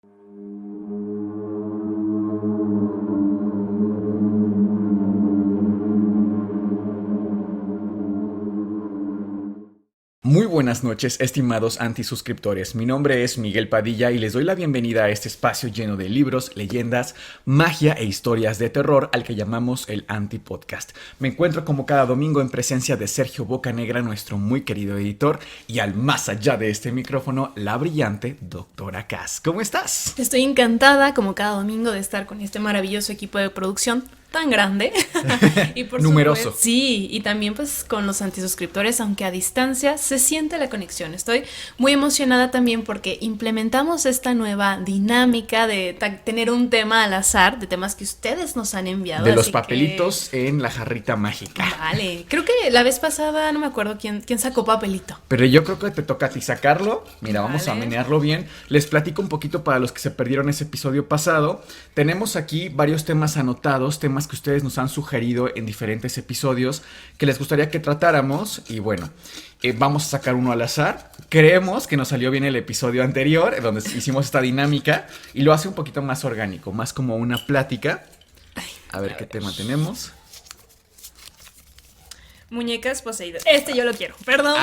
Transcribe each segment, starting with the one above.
Muy buenas noches, estimados antisuscriptores. Mi nombre es Miguel Padilla y les doy la bienvenida a este espacio lleno de libros, leyendas, magia e historias de terror al que llamamos el Anti-Podcast. Me encuentro como cada domingo en presencia de Sergio Bocanegra, nuestro muy querido editor, y al más allá de este micrófono, la brillante Doctora Cass. ¿Cómo estás? Estoy encantada, como cada domingo, de estar con este maravilloso equipo de producción tan grande y por numeroso. Supuesto, sí, y también pues con los antisuscriptores, aunque a distancia se siente la conexión. Estoy muy emocionada también porque implementamos esta nueva dinámica de tener un tema al azar, de temas que ustedes nos han enviado. De los papelitos en la jarrita mágica. Vale, creo que la vez pasada no me acuerdo quién sacó papelito. Pero yo creo que te toca a ti sacarlo. Mira, vamos a menearlo bien. Les platico un poquito para los que se perdieron ese episodio pasado. Tenemos aquí varios temas anotados, temas que ustedes nos han sugerido en diferentes episodios que les gustaría que tratáramos. Y bueno, vamos a sacar uno al azar. Creemos que nos salió bien el episodio anterior, donde hicimos esta dinámica, y lo hace un poquito más orgánico, más como una plática. A ver qué tema tenemos. Muñecas poseídas. Este yo lo quiero, perdón.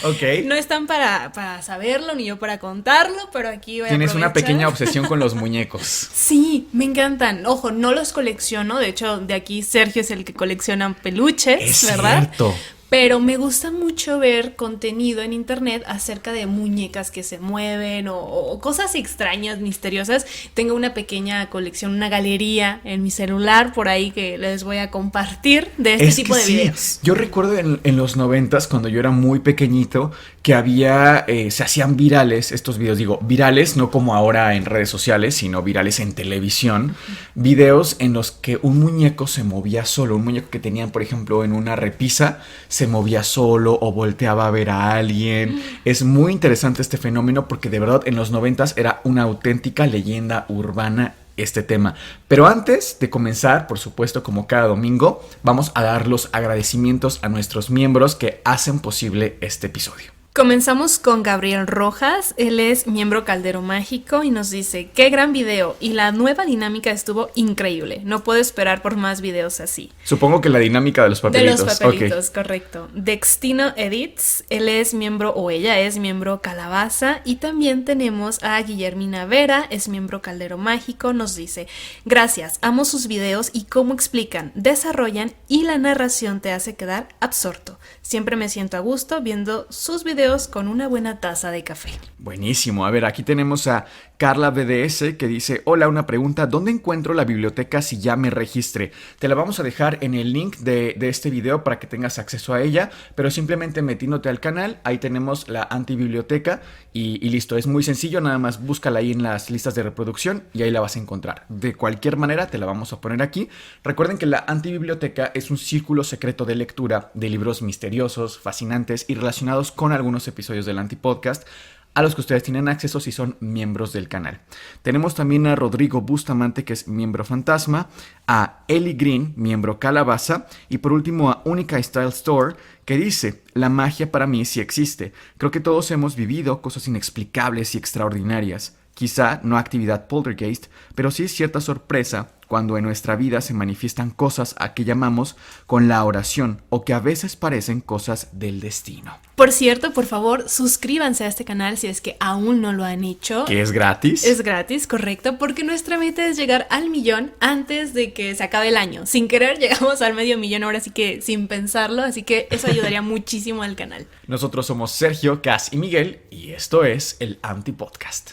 Ok. No están para saberlo, ni yo para contarlo, pero aquí voy a Tienes aprovechar. una pequeña obsesión con los muñecos. Sí, me encantan. Ojo, no los colecciono. De hecho, de aquí Sergio es el que colecciona peluches, Es ¿verdad? cierto. Pero me gusta mucho ver contenido en internet acerca de muñecas que se mueven o cosas extrañas, misteriosas. Tengo una pequeña colección, una galería en mi celular por ahí que les voy a compartir de este tipo de videos. Yo recuerdo en los 90s, cuando yo era muy pequeñito, que había, se hacían virales estos videos. Digo, virales no como ahora en redes sociales, sino virales en televisión. Videos en los que un muñeco se movía solo. Un muñeco que tenían, por ejemplo, en una repisa, se movía solo o volteaba a ver a alguien. Es muy interesante este fenómeno porque de verdad en los 90s era una auténtica leyenda urbana este tema. Pero antes de comenzar, por supuesto, como cada domingo, vamos a dar los agradecimientos a nuestros miembros que hacen posible este episodio. Comenzamos con Gabriel Rojas, él es miembro Caldero Mágico y nos dice: qué gran video y la nueva dinámica estuvo increíble, no puedo esperar por más videos así. Supongo que la dinámica de los papelitos. De los papelitos, okay. Correcto. Dextino Edits, él es miembro o ella es miembro Calabaza, y también tenemos a Guillermina Vera, es miembro Caldero Mágico, nos dice: gracias, amo sus videos y cómo explican, desarrollan y la narración te hace quedar absorto. Siempre me siento a gusto viendo sus videos con una buena taza de café. Buenísimo. A ver, aquí tenemos a Carla BDS que dice: hola, una pregunta, ¿dónde encuentro la biblioteca si ya me registré? Te la vamos a dejar en el link de este video para que tengas acceso a ella, pero simplemente metiéndote al canal, ahí tenemos la antibiblioteca y listo. Es muy sencillo, nada más búscala ahí en las listas de reproducción y ahí la vas a encontrar. De cualquier manera te la vamos a poner aquí. Recuerden que la antibiblioteca es un círculo secreto de lectura de libros misteriosos, fascinantes y relacionados con algunos episodios del Antipodcast, a los que ustedes tienen acceso si son miembros del canal. Tenemos también a Rodrigo Bustamante, que es miembro Fantasma, a Ellie Green, miembro Calabaza, y por último a Única Style Store, que dice: la magia para mí sí existe. Creo que todos hemos vivido cosas inexplicables y extraordinarias. Quizá no actividad poltergeist, pero sí cierta sorpresa cuando en nuestra vida se manifiestan cosas a que llamamos con la oración o que a veces parecen cosas del destino. Por cierto, por favor, suscríbanse a este canal si es que aún no lo han hecho. ¿Que es gratis? Es gratis, correcto, porque nuestra meta es llegar al 1,000,000 antes de que se acabe el año. Sin querer llegamos al 500,000 ahora, así que sin pensarlo, así que eso ayudaría muchísimo al canal. Nosotros somos Sergio, Cass y Miguel y esto es el Antipodcast.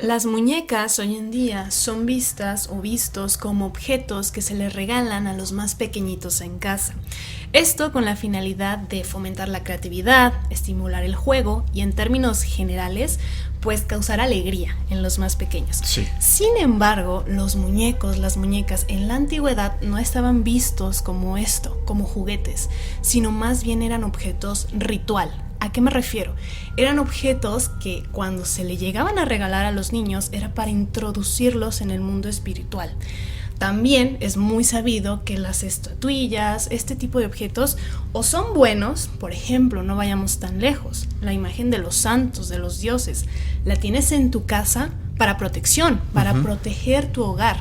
Las muñecas hoy en día son vistas o vistos como objetos que se les regalan a los más pequeñitos en casa. Esto con la finalidad de fomentar la creatividad, estimular el juego y en términos generales, pues causar alegría en los más pequeños. Sí. Sin embargo, los muñecos, las muñecas en la antigüedad no estaban vistos como esto, como juguetes, sino más bien eran objetos ritual. ¿A qué me refiero? Eran objetos que cuando se le llegaban a regalar a los niños era para introducirlos en el mundo espiritual. También es muy sabido que las estatuillas, este tipo de objetos, o son buenos, por ejemplo, no vayamos tan lejos, la imagen de los santos, de los dioses, la tienes en tu casa para protección, para proteger tu hogar.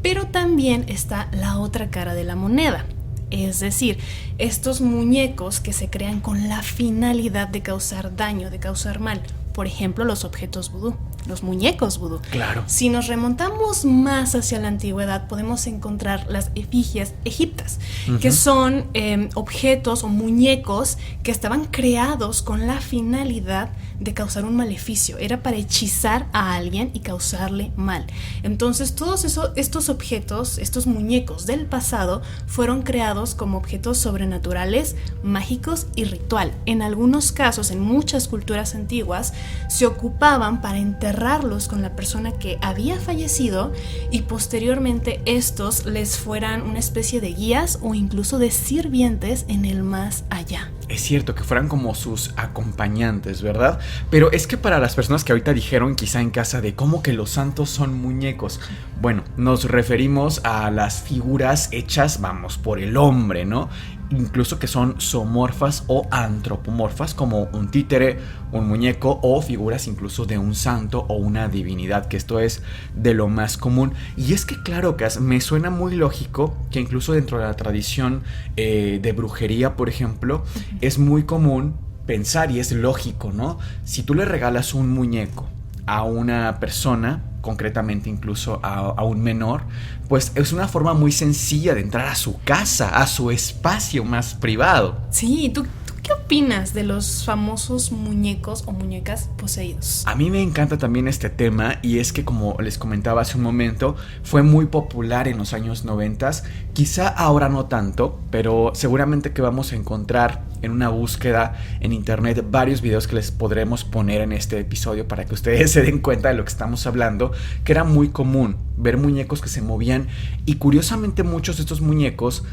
Pero también está la otra cara de la moneda. Es decir, estos muñecos que se crean con la finalidad de causar daño, de causar mal. Por ejemplo, los objetos vudú, los muñecos vudú. Claro. Si nos remontamos más hacia la antigüedad, podemos encontrar las efigies egiptas, que son objetos o muñecos que estaban creados con la finalidad de causar un maleficio. Era para hechizar a alguien y causarle mal. Entonces, todos estos objetos, estos muñecos del pasado, fueron creados como objetos sobrenaturales, mágicos y ritual. En algunos casos, en muchas culturas antiguas, se ocupaban para enterrarlos con la persona que había fallecido y posteriormente estos les fueran una especie de guías o incluso de sirvientes en el más allá. Es cierto, que fueran como sus acompañantes, ¿verdad? Pero es que para las personas que ahorita dijeron quizá en casa de cómo que los santos son muñecos, bueno, nos referimos a las figuras hechas, vamos, por el hombre, ¿no? Incluso que son zoomorfas o antropomorfas, como un títere, un muñeco o figuras incluso de un santo o una divinidad, que esto es de lo más común. Y es que claro, Cas, me suena muy lógico que incluso dentro de la tradición de brujería, por ejemplo, es muy común pensar, y es lógico, ¿no? Si tú le regalas un muñeco a una persona, concretamente incluso a un menor, pues es una forma muy sencilla de entrar a su casa, a su espacio más privado. Sí, ¿tú qué opinas de los famosos muñecos o muñecas poseídos? A mí me encanta también este tema, y es que, como les comentaba hace un momento, fue muy popular en los años 90, quizá ahora no tanto, pero seguramente que vamos a encontrar en una búsqueda en internet varios videos que les podremos poner en este episodio para que ustedes se den cuenta de lo que estamos hablando, que era muy común ver muñecos que se movían, y curiosamente muchos de estos muñecos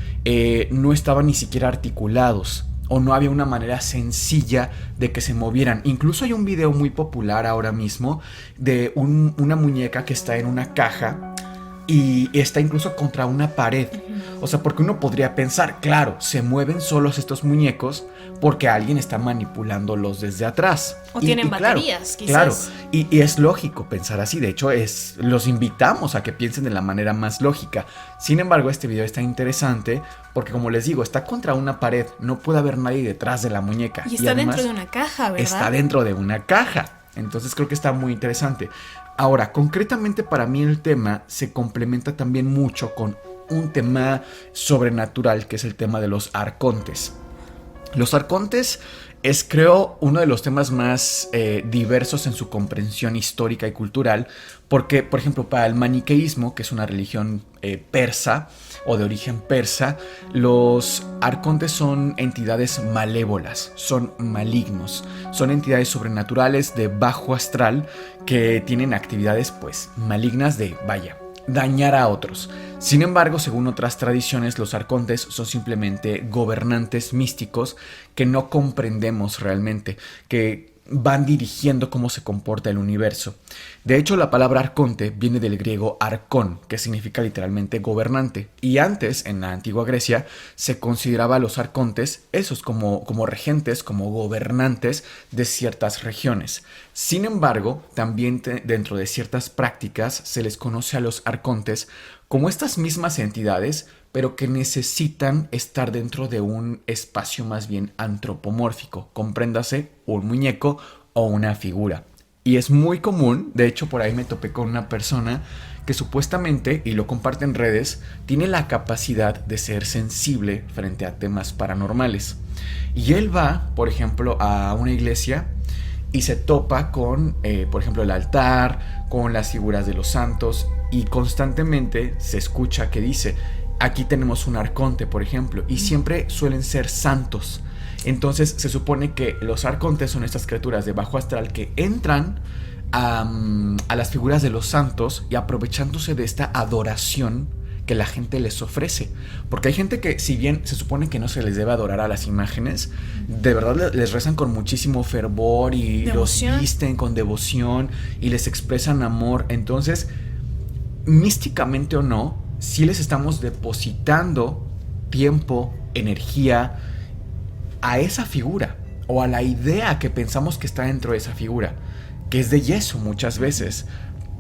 no estaban ni siquiera articulados, o no había una manera sencilla de que se movieran. Incluso hay un video muy popular ahora mismo de una muñeca que está en una caja y está incluso contra una pared. O sea, porque uno podría pensar, claro, se mueven solos estos muñecos porque alguien está manipulándolos desde atrás. O tienen baterías, quizás. Claro, y es lógico pensar así. De hecho, los invitamos a que piensen de la manera más lógica. Sin embargo, este video está interesante porque, como les digo, está contra una pared. No puede haber nadie detrás de la muñeca. Y está dentro de una caja, ¿verdad? Está dentro de una caja. Entonces creo que está muy interesante. Ahora, concretamente para mí el tema se complementa también mucho con un tema sobrenatural, que es el tema de los arcontes. Los arcontes es, creo, uno de los temas más diversos en su comprensión histórica y cultural, porque, por ejemplo, para el maniqueísmo, que es una religión persa o de origen persa, los arcontes son entidades malévolas, son malignos, son entidades sobrenaturales de bajo astral que tienen actividades, pues, malignas de, vaya, dañar a otros. Sin embargo, según otras tradiciones, los arcontes son simplemente gobernantes místicos que no comprendemos realmente, que van dirigiendo cómo se comporta el universo. De hecho, la palabra arconte viene del griego arcón, que significa literalmente gobernante. Y antes, en la antigua Grecia, se consideraba a los arcontes esos como regentes, como gobernantes de ciertas regiones. Sin embargo, también dentro de ciertas prácticas se les conoce a los arcontes como estas mismas entidades, pero que necesitan estar dentro de un espacio más bien antropomórfico, compréndase un muñeco o una figura. Y es muy común, de hecho por ahí me topé con una persona que supuestamente, y lo comparte en redes, tiene la capacidad de ser sensible frente a temas paranormales. Y él va, por ejemplo, a una iglesia y se topa con, por ejemplo, el altar, con las figuras de los santos, y constantemente se escucha que dice: aquí tenemos un arconte, por ejemplo, y siempre suelen ser santos. Entonces se supone que los arcontes son estas criaturas de bajo astral que entran a las figuras de los santos y aprovechándose de esta adoración que la gente les ofrece. Porque hay gente que, si bien se supone que no se les debe adorar a las imágenes, de verdad les rezan con muchísimo fervor y devoción. Los visten con devoción y les expresan amor. Entonces, místicamente o no, sí les estamos depositando tiempo, energía a esa figura o a la idea que pensamos que está dentro de esa figura, que es de yeso muchas veces.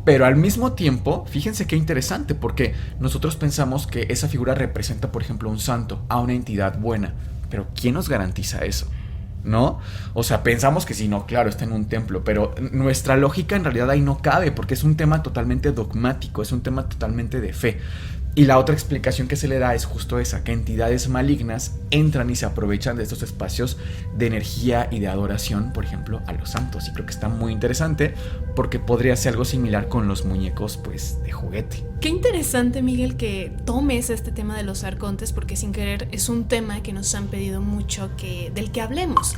Pero al mismo tiempo, fíjense qué interesante, porque nosotros pensamos que esa figura representa, por ejemplo, un santo, a una entidad buena. Pero ¿quién nos garantiza eso? ¿No? O sea, pensamos que sí, no, claro, está en un templo, pero nuestra lógica en realidad ahí no cabe, porque es un tema totalmente dogmático, es un tema totalmente de fe. Y la otra explicación que se le da es justo esa, que entidades malignas entran y se aprovechan de estos espacios de energía y de adoración, por ejemplo, a los santos. Y creo que está muy interesante porque podría ser algo similar con los muñecos, pues, de juguete. Qué interesante, Miguel, que tomes este tema de los arcontes, porque sin querer es un tema que nos han pedido mucho del que hablemos.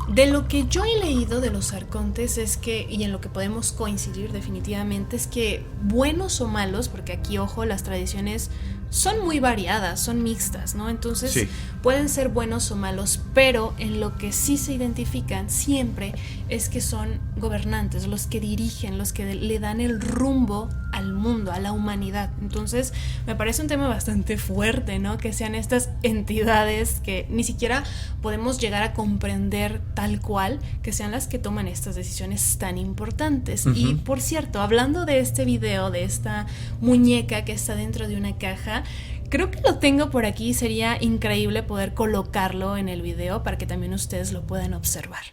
De lo que yo he leído de los arcontes es que, y en lo que podemos coincidir definitivamente, es que buenos o malos, porque aquí, ojo, las tradiciones son muy variadas, son mixtas, ¿no? Entonces Sí. pueden ser buenos o malos, pero en lo que sí se identifican siempre es que son gobernantes, los que dirigen, los que le dan el rumbo al mundo, a la humanidad. Entonces me parece un tema bastante fuerte, ¿no? Que sean estas entidades que ni siquiera podemos llegar a comprender tal cual, que sean las que toman estas decisiones tan importantes. Uh-huh. Y por cierto, hablando de este video, de esta muñeca que está dentro de una caja, creo que lo tengo por aquí, sería increíble poder colocarlo en el video para que también ustedes lo puedan observar.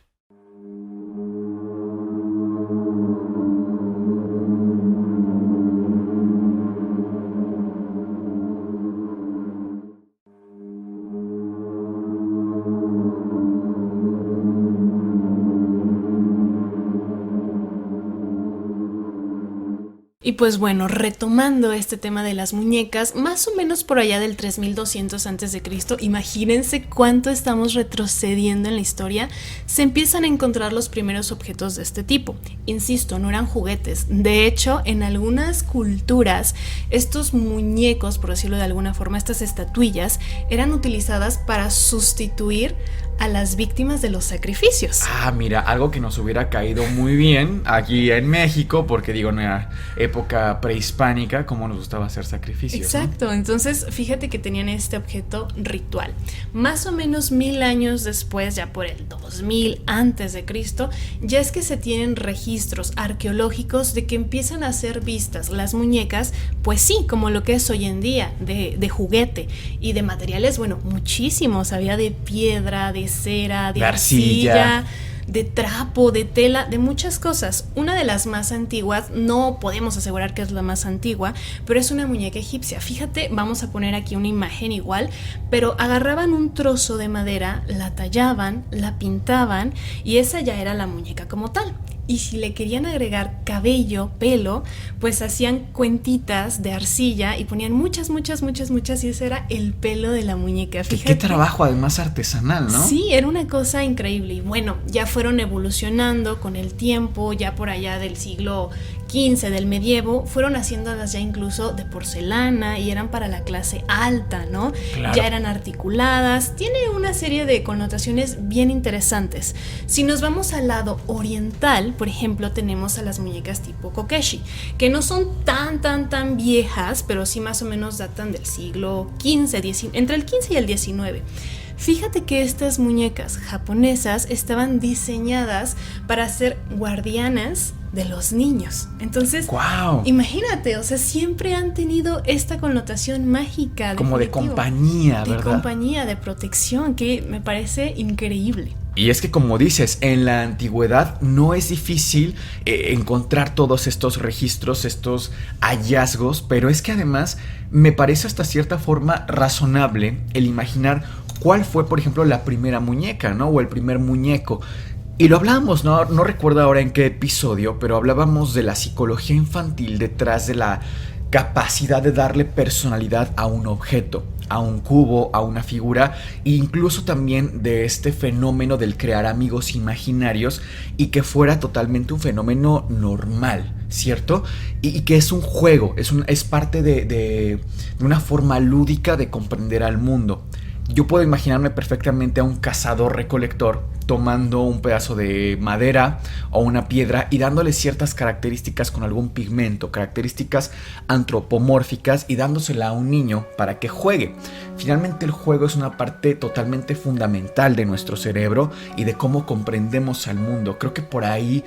Y pues bueno, retomando este tema de las muñecas, más o menos por allá del 3200 a.C., imagínense cuánto estamos retrocediendo en la historia, se empiezan a encontrar los primeros objetos de este tipo. Insisto, no eran juguetes. De hecho, en algunas culturas, estos muñecos, por decirlo de alguna forma, estas estatuillas, eran utilizadas para sustituir a las víctimas de los sacrificios. Ah, mira, algo que nos hubiera caído muy bien aquí en México, porque digo, en la época prehispánica, cómo nos gustaba hacer sacrificios. Exacto, ¿no? Entonces fíjate que tenían este objeto ritual. Más o menos 1000 años después, ya por el 2000 antes de Cristo, ya es que se tienen registros arqueológicos de que empiezan a ser vistas las muñecas, pues sí, como lo que es hoy en día, de juguete y de materiales, bueno, muchísimos. Había de piedra, de cera, de arcilla, de trapo, de tela, de muchas cosas. Una de las más antiguas, no podemos asegurar que es la más antigua, pero es una muñeca egipcia. Fíjate, vamos a poner aquí una imagen igual, pero agarraban un trozo de madera, la tallaban, la pintaban y esa ya era la muñeca como tal. Y si le querían agregar cabello, pelo, pues hacían cuentitas de arcilla y ponían muchas y ese era el pelo de la muñeca. Fíjate. Qué trabajo además artesanal, ¿no? Sí, era una cosa increíble. Y bueno, ya fueron evolucionando con el tiempo, ya por allá del siglo XV, del medievo, fueron haciéndolas ya incluso de porcelana y eran para la clase alta, ¿no? Claro. Ya eran articuladas, tiene una serie de connotaciones bien interesantes. Si nos vamos al lado oriental, por ejemplo, tenemos a las muñecas tipo Kokeshi, que no son tan viejas, pero sí más o menos datan del siglo XV, entre el XV y el XIX. Fíjate que estas muñecas japonesas estaban diseñadas para ser guardianas de los niños. Entonces, ¡wow! Imagínate, o sea, siempre han tenido esta connotación mágica. Como de compañía, ¿verdad? De compañía, de protección, que me parece increíble. Y es que, como dices, en la antigüedad no es difícil encontrar todos estos registros, estos hallazgos, pero es que además me parece hasta cierta forma razonable el imaginar cuál fue, por ejemplo, la primera muñeca, ¿no? O el primer muñeco. Y lo hablábamos, no recuerdo ahora en qué episodio, pero hablábamos de la psicología infantil detrás de la capacidad de darle personalidad a un objeto, a un cubo, a una figura, e incluso también de este fenómeno del crear amigos imaginarios y que fuera totalmente un fenómeno normal, ¿cierto? Y que es un juego, es parte de una forma lúdica de comprender al mundo. yo puedo imaginarme perfectamente a un cazador-recolector tomando un pedazo de madera o una piedra y dándole ciertas características con algún pigmento, características antropomórficas, y dándosela a un niño para que juegue. Finalmente el juego es una parte totalmente fundamental de nuestro cerebro y de cómo comprendemos al mundo. Creo que por ahí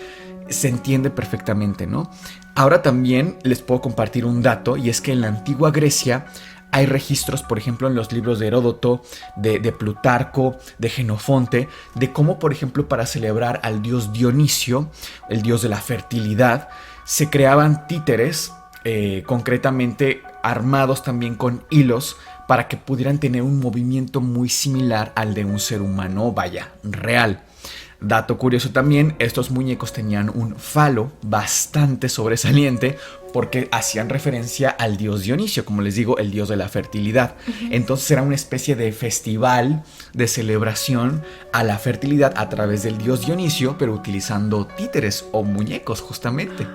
se entiende perfectamente, ¿no? Ahora también les puedo compartir un dato, y es que en la antigua Grecia hay registros, por ejemplo, en los libros de Heródoto, de Plutarco, de Jenofonte, de cómo, por ejemplo, para celebrar al dios Dionisio, el dios de la fertilidad, se creaban títeres, concretamente armados también con hilos, para que pudieran tener un movimiento muy similar al de un ser humano, vaya, real. Dato curioso también, estos muñecos tenían un falo bastante sobresaliente porque hacían referencia al dios Dionisio, como les digo, el dios de la fertilidad. Entonces era una especie de festival de celebración a la fertilidad a través del dios Dionisio, pero utilizando títeres o muñecos justamente.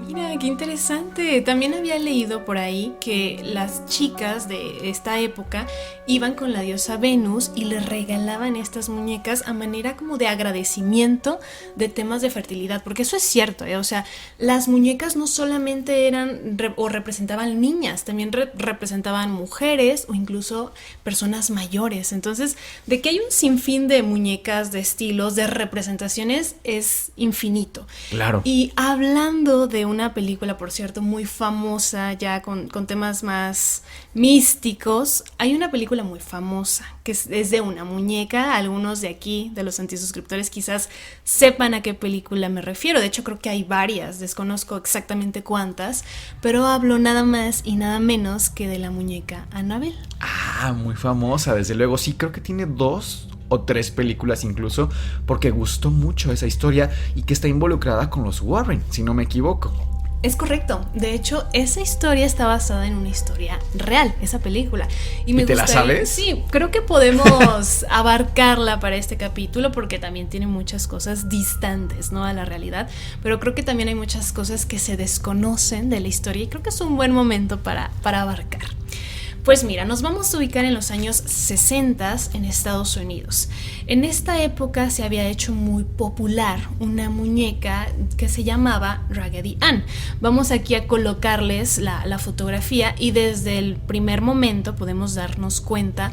Mira, qué interesante. También había leído por ahí que las chicas de esta época iban con la diosa Venus y le regalaban estas muñecas a manera como de agradecimiento de temas de fertilidad, porque eso es cierto, ¿eh? O sea, las muñecas no solamente eran o representaban niñas, también representaban mujeres o incluso personas mayores. Entonces, de que hay un sinfín de muñecas, de estilos, de representaciones, es infinito. Claro. Y hablando de una película, por cierto, muy famosa ya con temas más místicos, hay una película muy famosa que es de una muñeca. Algunos de aquí, de los antisuscriptores, quizás sepan a qué película me refiero. De hecho, creo que hay varias, desconozco exactamente cuántas, pero hablo nada más y nada menos que de la muñeca Annabelle. Ah, muy famosa, desde luego. Sí, creo que tiene 2 o 3 películas incluso, porque gustó mucho esa historia y que está involucrada con los Warren, si no me equivoco. Es correcto. De hecho, esa historia está basada en una historia real, esa película. ¿Y te la sabes? Sí, creo que podemos abarcarla para este capítulo porque también tiene muchas cosas distantes, ¿no?, a la realidad. Pero creo que también hay muchas cosas que se desconocen de la historia y creo que es un buen momento para abarcar. Pues mira, nos vamos a ubicar en los años 60 en Estados Unidos. En esta época se había hecho muy popular una muñeca que se llamaba Raggedy Ann. Vamos aquí a colocarles la fotografía y desde el primer momento podemos darnos cuenta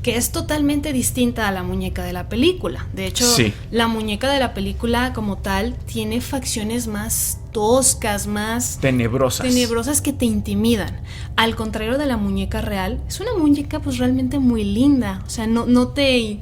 que es totalmente distinta a la muñeca de la película. De hecho, sí, la muñeca de la película como tal tiene facciones más toscas, más tenebrosas que te intimidan. Al contrario de la muñeca real, es una muñeca pues realmente muy linda. O sea, no te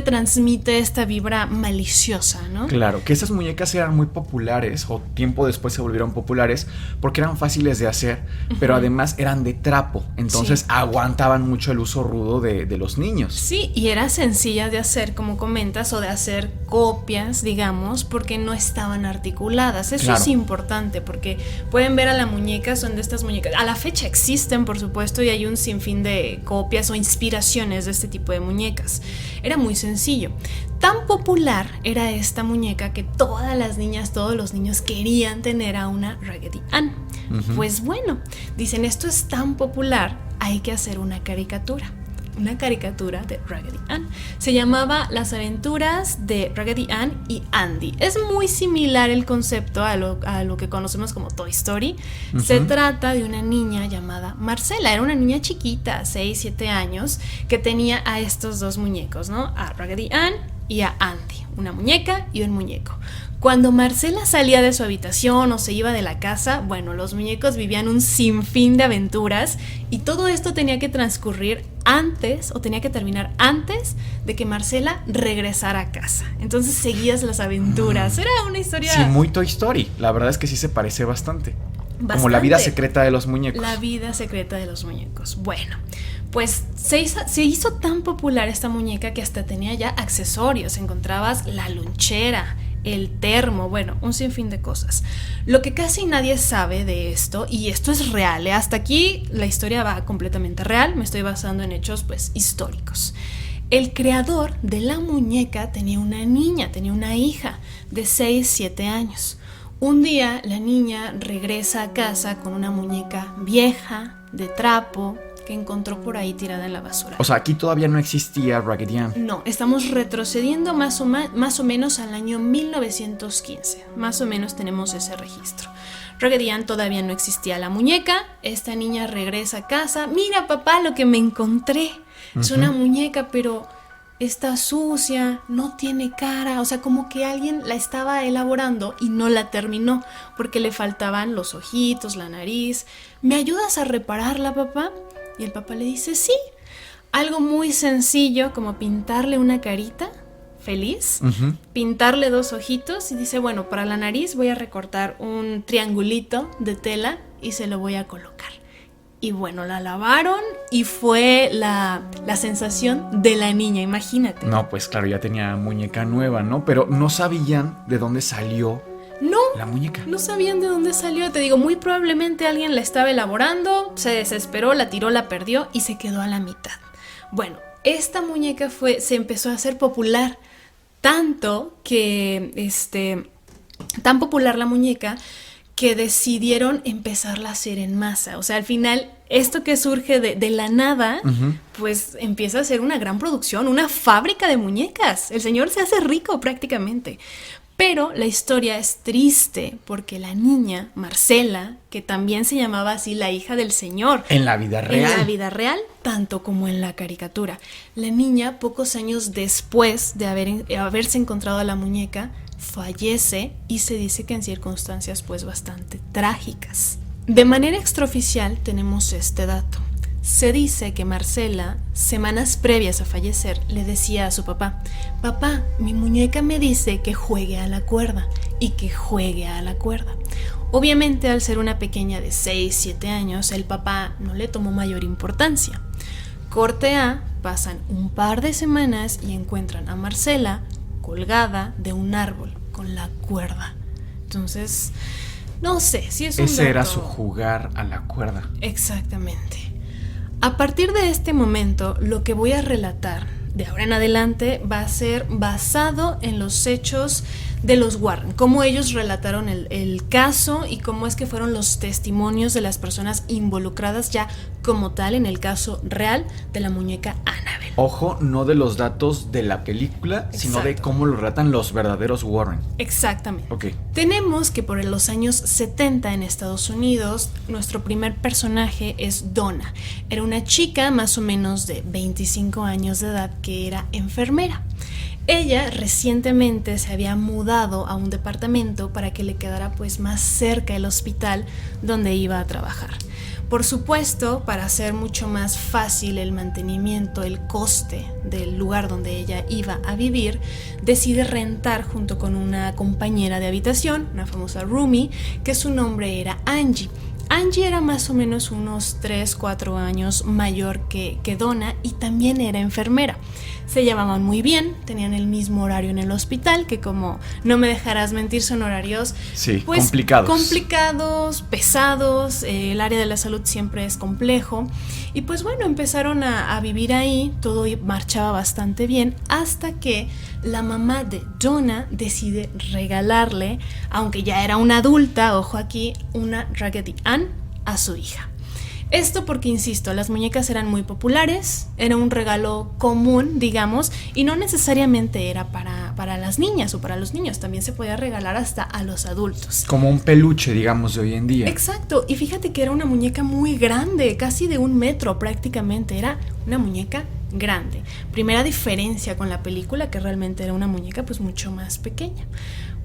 transmite esta vibra maliciosa, ¿no? Claro, que esas muñecas eran muy populares, o tiempo después se volvieron populares, porque eran fáciles de hacer, pero además eran de trapo. Entonces aguantaban mucho el uso rudo de los niños. Sí, y era sencilla de hacer, como comentas, o de hacer copias, digamos, porque no estaban articuladas. Eso es importante, porque pueden ver a la muñeca, son de estas muñecas. A la fecha existen, por supuesto, y hay un sinfín de copias o inspiraciones de este tipo de muñecas. Era muy sencillo. Tan popular era esta muñeca que todas las niñas, todos los niños querían tener a una Raggedy Ann. Pues bueno, dicen, esto es tan popular, hay que hacer una caricatura de Raggedy Ann. Se llamaba Las aventuras de Raggedy Ann y Andy. Es muy similar el concepto a lo que conocemos como Toy Story. Se trata de una niña llamada Marcela. Era una niña chiquita, 6, 7 años, que tenía a estos dos muñecos, ¿no? A Raggedy Ann y a Andy. Una muñeca y un muñeco. Cuando Marcela salía de su habitación o se iba de la casa, bueno, los muñecos vivían un sinfín de aventuras y todo esto tenía que transcurrir antes o tenía que terminar antes de que Marcela regresara a casa. Entonces seguías las aventuras. Era una historia... Sí, muy Toy Story. La verdad es que sí se parece bastante. Como la vida secreta de los muñecos. La vida secreta de los muñecos. Bueno, pues se hizo tan popular esta muñeca que hasta tenía ya accesorios. Encontrabas la lonchera, el termo, bueno, un sinfín de cosas. Lo que casi nadie sabe de esto, y esto es real, ¿eh? Hasta aquí la historia va completamente real, me estoy basando en hechos pues históricos. El creador de la muñeca tenía una niña, tenía una hija de 6, 7 años. Un día la niña regresa a casa con una muñeca vieja, de trapo, que encontró por ahí tirada en la basura. O sea, aquí todavía no existía Raggedy Ann. No, estamos retrocediendo más o menos al año 1915. Más o menos tenemos ese registro. Raggedy Ann todavía no existía la muñeca. Esta niña regresa a casa. Mira, papá, lo que me encontré. Es una muñeca, pero está sucia, no tiene cara. O sea, como que alguien la estaba elaborando y no la terminó porque le faltaban los ojitos, la nariz. ¿Me ayudas a repararla, papá? Y el papá le dice, sí. Algo muy sencillo como pintarle una carita feliz, pintarle 2 ojitos y dice, bueno, para la nariz voy a recortar un triangulito de tela y se lo voy a colocar. Y bueno, la lavaron y fue la sensación de la niña, imagínate. No, pues claro, ya tenía muñeca nueva, ¿no? Pero no sabían de dónde salió la muñeca. No sabían de dónde salió. Te digo, muy probablemente alguien la estaba elaborando, se desesperó, la tiró, la perdió y se quedó a la mitad. Bueno, esta muñeca se empezó a hacer popular, tanto que, tan popular la muñeca, que decidieron empezarla a hacer en masa. O sea, al final, esto que surge de la nada, pues empieza a ser una gran producción, una fábrica de muñecas. El señor se hace rico prácticamente. Pero la historia es triste porque la niña, Marcela, que también se llamaba así la hija del señor. En la vida real. En la vida real, tanto como en la caricatura. La niña, pocos años después de haberse encontrado a la muñeca, fallece y se dice que en circunstancias pues bastante trágicas. De manera extraoficial tenemos este dato. Se dice que Marcela, semanas previas a fallecer, le decía a su papá, papá, mi muñeca me dice que juegue a la cuerda y que juegue a la cuerda. Obviamente, al ser una pequeña de 6, 7 años, el papá no le tomó mayor importancia. Corte A, pasan un par de semanas y encuentran a Marcela colgada de un árbol con la cuerda. Entonces, no sé si es un Ese dato... era su jugar a la cuerda. Exactamente. A partir de este momento, lo que voy a relatar de ahora en adelante va a ser basado en los hechos de los Warren, cómo ellos relataron el caso y cómo es que fueron los testimonios de las personas involucradas ya como tal en el caso real de la muñeca Annabelle. Ojo, no de los datos de la película, sino de cómo lo relatan los verdaderos Warren. Exactamente. Ok. Tenemos que por los años 70 en Estados Unidos, nuestro primer personaje es Donna. Era una chica más o menos de 25 años de edad que era enfermera. Ella recientemente se había mudado a un departamento para que le quedara pues más cerca el hospital donde iba a trabajar. Por supuesto, para hacer mucho más fácil el mantenimiento, el coste del lugar donde ella iba a vivir, decide rentar junto con una compañera de habitación, una famosa roomie, que su nombre era Angie. Angie era más o menos unos 3-4 años mayor que Donna y también era enfermera. Se llevaban muy bien, tenían el mismo horario en el hospital, que como no me dejarás mentir son horarios pues, complicados, pesados, el área de la salud siempre es complejo. Y pues bueno, empezaron a vivir ahí, todo marchaba bastante bien, hasta que la mamá de Donna decide regalarle, aunque ya era una adulta, ojo aquí, una Raggedy Ann a su hija. Esto porque, insisto, las muñecas eran muy populares, era un regalo común, digamos, y no necesariamente era para las niñas o para los niños, también se podía regalar hasta a los adultos. Como un peluche, digamos, de hoy en día. Exacto, y fíjate que era una muñeca muy grande, casi de 1 metro prácticamente, era una muñeca grande. Primera diferencia con la película, que realmente era una muñeca pues mucho más pequeña.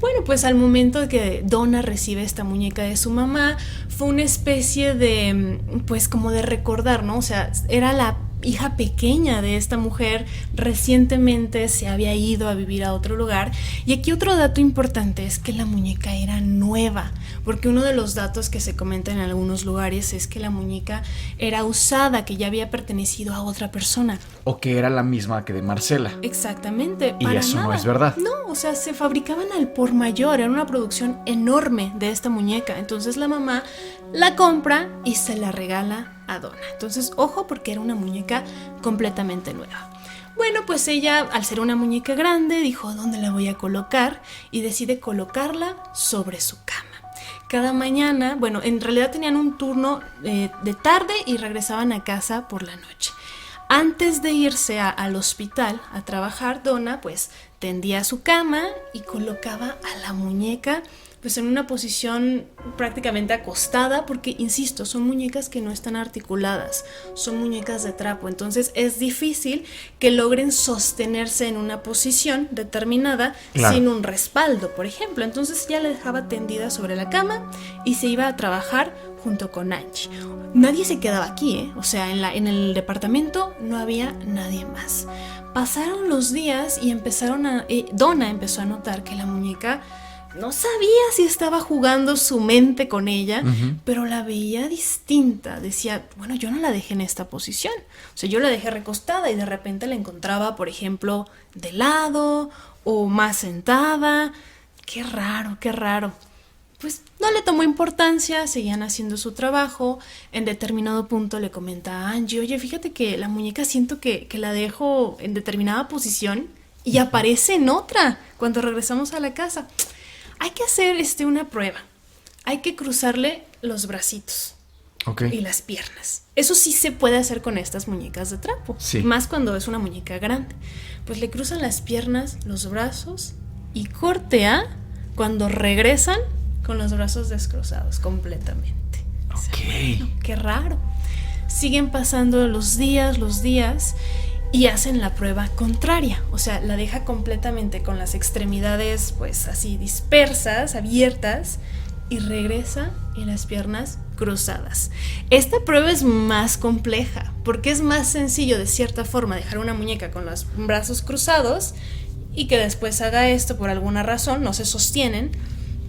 Bueno, pues al momento de que Donna recibe esta muñeca de su mamá, fue una especie de, pues como de recordar, ¿no? O sea, era la hija pequeña de esta mujer, recientemente se había ido a vivir a otro lugar. Y aquí otro dato importante es que la muñeca era nueva, porque uno de los datos que se comenta en algunos lugares es que la muñeca era usada, que ya había pertenecido a otra persona. O que era la misma que de Marcela. Exactamente. Y eso no es verdad. No, o sea, se fabricaban al por mayor, era una producción enorme de esta muñeca. Entonces la mamá la compra y se la regala a Donna. Entonces, ojo, porque era una muñeca completamente nueva. Bueno, pues ella, al ser una muñeca grande, dijo, ¿dónde la voy a colocar? Y decide colocarla sobre su cama. cada mañana, bueno, en realidad tenían un turno de tarde y regresaban a casa por la noche. Antes de irse al hospital a trabajar, Donna pues tendía su cama y colocaba a la muñeca pues en una posición prácticamente acostada, porque, insisto, son muñecas que no están articuladas, son muñecas de trapo, entonces es difícil que logren sostenerse en una posición determinada sin un respaldo, por ejemplo. Entonces ya la dejaba tendida sobre la cama y se iba a trabajar junto con Angie. Nadie se quedaba aquí, ¿eh? O sea, en el departamento no había nadie más. Pasaron los días y Donna empezó a notar que la muñeca no sabía si estaba jugando su mente con ella, pero la veía distinta. Decía, bueno, yo no la dejé en esta posición. O sea, yo la dejé recostada y de repente la encontraba, por ejemplo, de lado o más sentada. Qué raro, qué raro. Pues no le tomó importancia, seguían haciendo su trabajo. En determinado punto le comenta a Angie, oye, fíjate que la muñeca siento que la dejo en determinada posición y aparece en otra cuando regresamos a la casa. Hay que hacer una prueba. Hay que cruzarle los bracitos y las piernas. Eso sí se puede hacer con estas muñecas de trapo. Sí. Más cuando es una muñeca grande. Pues le cruzan las piernas, los brazos y corte A cuando regresan con los brazos descruzados completamente. Ok. O sea, bueno, qué raro. Siguen pasando los días y hacen la prueba contraria, o sea, la deja completamente con las extremidades pues así dispersas, abiertas, y regresa y las piernas cruzadas. Esta prueba es más compleja porque es más sencillo de cierta forma dejar una muñeca con los brazos cruzados y que después haga esto por alguna razón, no se sostienen,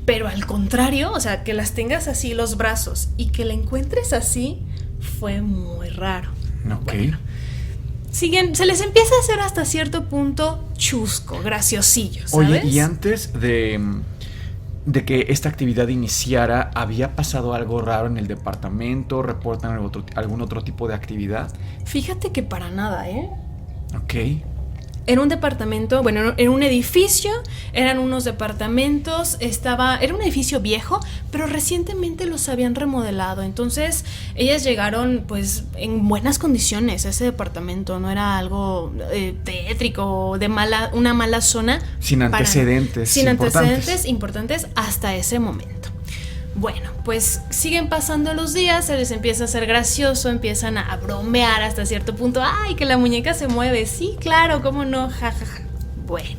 pero al contrario, o sea, que las tengas así los brazos y que la encuentres así fue muy raro. Ok. Bueno, se les empieza a hacer hasta cierto punto chusco, graciosillo, ¿sabes? Oye, y antes de que esta actividad iniciara, ¿había pasado algo raro en el departamento? ¿Reportan algún otro tipo de actividad? Fíjate que para nada, ¿eh? Ok. Era un departamento, bueno, era un edificio, eran unos departamentos, era un edificio viejo, pero recientemente los habían remodelado. Entonces, ellas llegaron pues en buenas condiciones a ese departamento, no era algo tétrico o de una mala zona. Sin antecedentes importantes hasta ese momento. Bueno, pues siguen pasando los días, se les empieza a hacer gracioso, empiezan a bromear hasta cierto punto. ¡Ay, que la muñeca se mueve! Sí, claro, ¿cómo no? Ja, ja, ja. Bueno,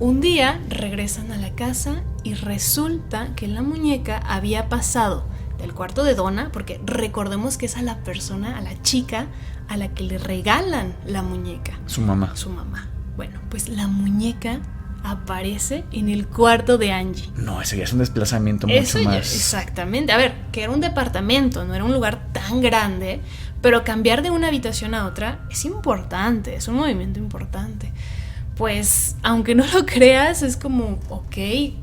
un día regresan a la casa y resulta que la muñeca había pasado del cuarto de Donna, porque recordemos que es a la chica a la que le regalan la muñeca. Su mamá. Bueno, pues la muñeca aparece en el cuarto de Angie. No, ese ya es un desplazamiento mucho más. Exactamente. A ver, que era un departamento, no era un lugar tan grande, pero cambiar de una habitación a otra es importante, es un movimiento importante. Pues, aunque no lo creas, es como, ok,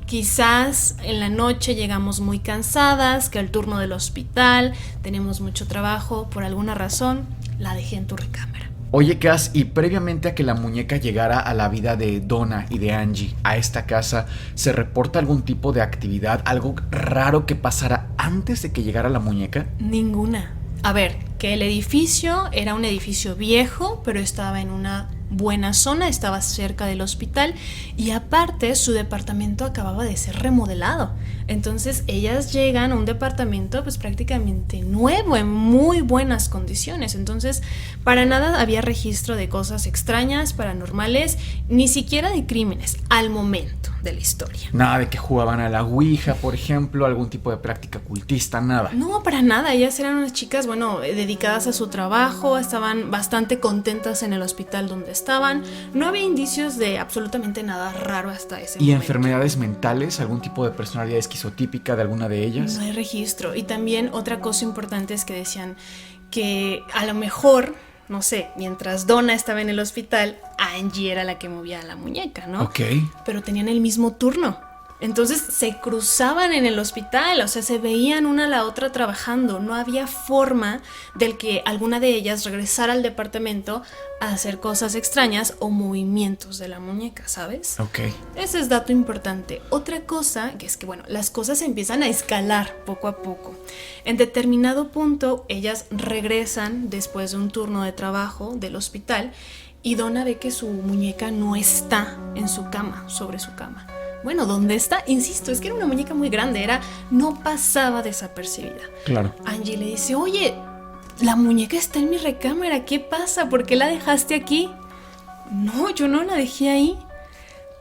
quizás en la noche llegamos muy cansadas, que al turno del hospital, tenemos mucho trabajo, por alguna razón, la dejé en tu recámara. Oye, Cass, y previamente a que la muñeca llegara a la vida de Donna y de Angie, a esta casa, ¿se reporta algún tipo de actividad, algo raro que pasara antes de que llegara la muñeca? Ninguna. A ver, que el edificio era un edificio viejo, pero estaba en una buena zona, estaba cerca del hospital y aparte su departamento acababa de ser remodelado. Entonces ellas llegan a un departamento pues prácticamente nuevo, en muy buenas condiciones. Entonces para nada había registro de cosas extrañas, paranormales, ni siquiera de crímenes al momento de la historia. Nada de que jugaban a la ouija, por ejemplo, algún tipo de práctica ocultista, nada. No, para nada. Ellas eran unas chicas, bueno, dedicadas a su trabajo, estaban bastante contentas en el hospital donde estaban. No había indicios de absolutamente nada raro hasta ese momento. ¿Y enfermedades mentales? ¿Algún tipo de personalidad esquizotípica de alguna de ellas? No hay registro. Y también otra cosa importante es que decían que a lo mejor, no sé, mientras Donna estaba en el hospital, Angie era la que movía a la muñeca, ¿no? Ok. Pero tenían el mismo turno. Entonces se cruzaban en el hospital, o sea, se veían una a la otra trabajando. No había forma del que alguna de ellas regresara al departamento a hacer cosas extrañas o movimientos de la muñeca, ¿sabes? Ok. Ese es dato importante. Otra cosa, que es que, bueno, las cosas empiezan a escalar poco a poco. En determinado punto, ellas regresan después de un turno de trabajo del hospital y Donna ve que su muñeca no está en su cama, sobre su cama. Bueno, ¿dónde está? Insisto, es que era una muñeca muy grande, no pasaba desapercibida. Claro. Angie le dice, oye, la muñeca está en mi recámara, ¿qué pasa? ¿Por qué la dejaste aquí? No, yo no la dejé ahí.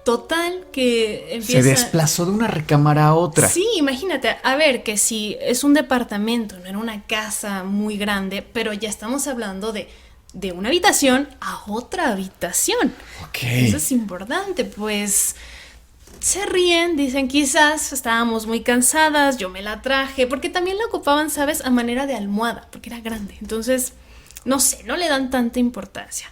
Total, que empieza... Se desplazó de una recámara a otra. Sí, imagínate, a ver, que si es un departamento, no era una casa muy grande, pero ya estamos hablando de una habitación a otra habitación. Ok. Eso es importante, pues... Se ríen, dicen quizás estábamos muy cansadas, yo me la traje, porque también la ocupaban, ¿sabes? A manera de almohada, porque era grande. Entonces, no sé, no le dan tanta importancia.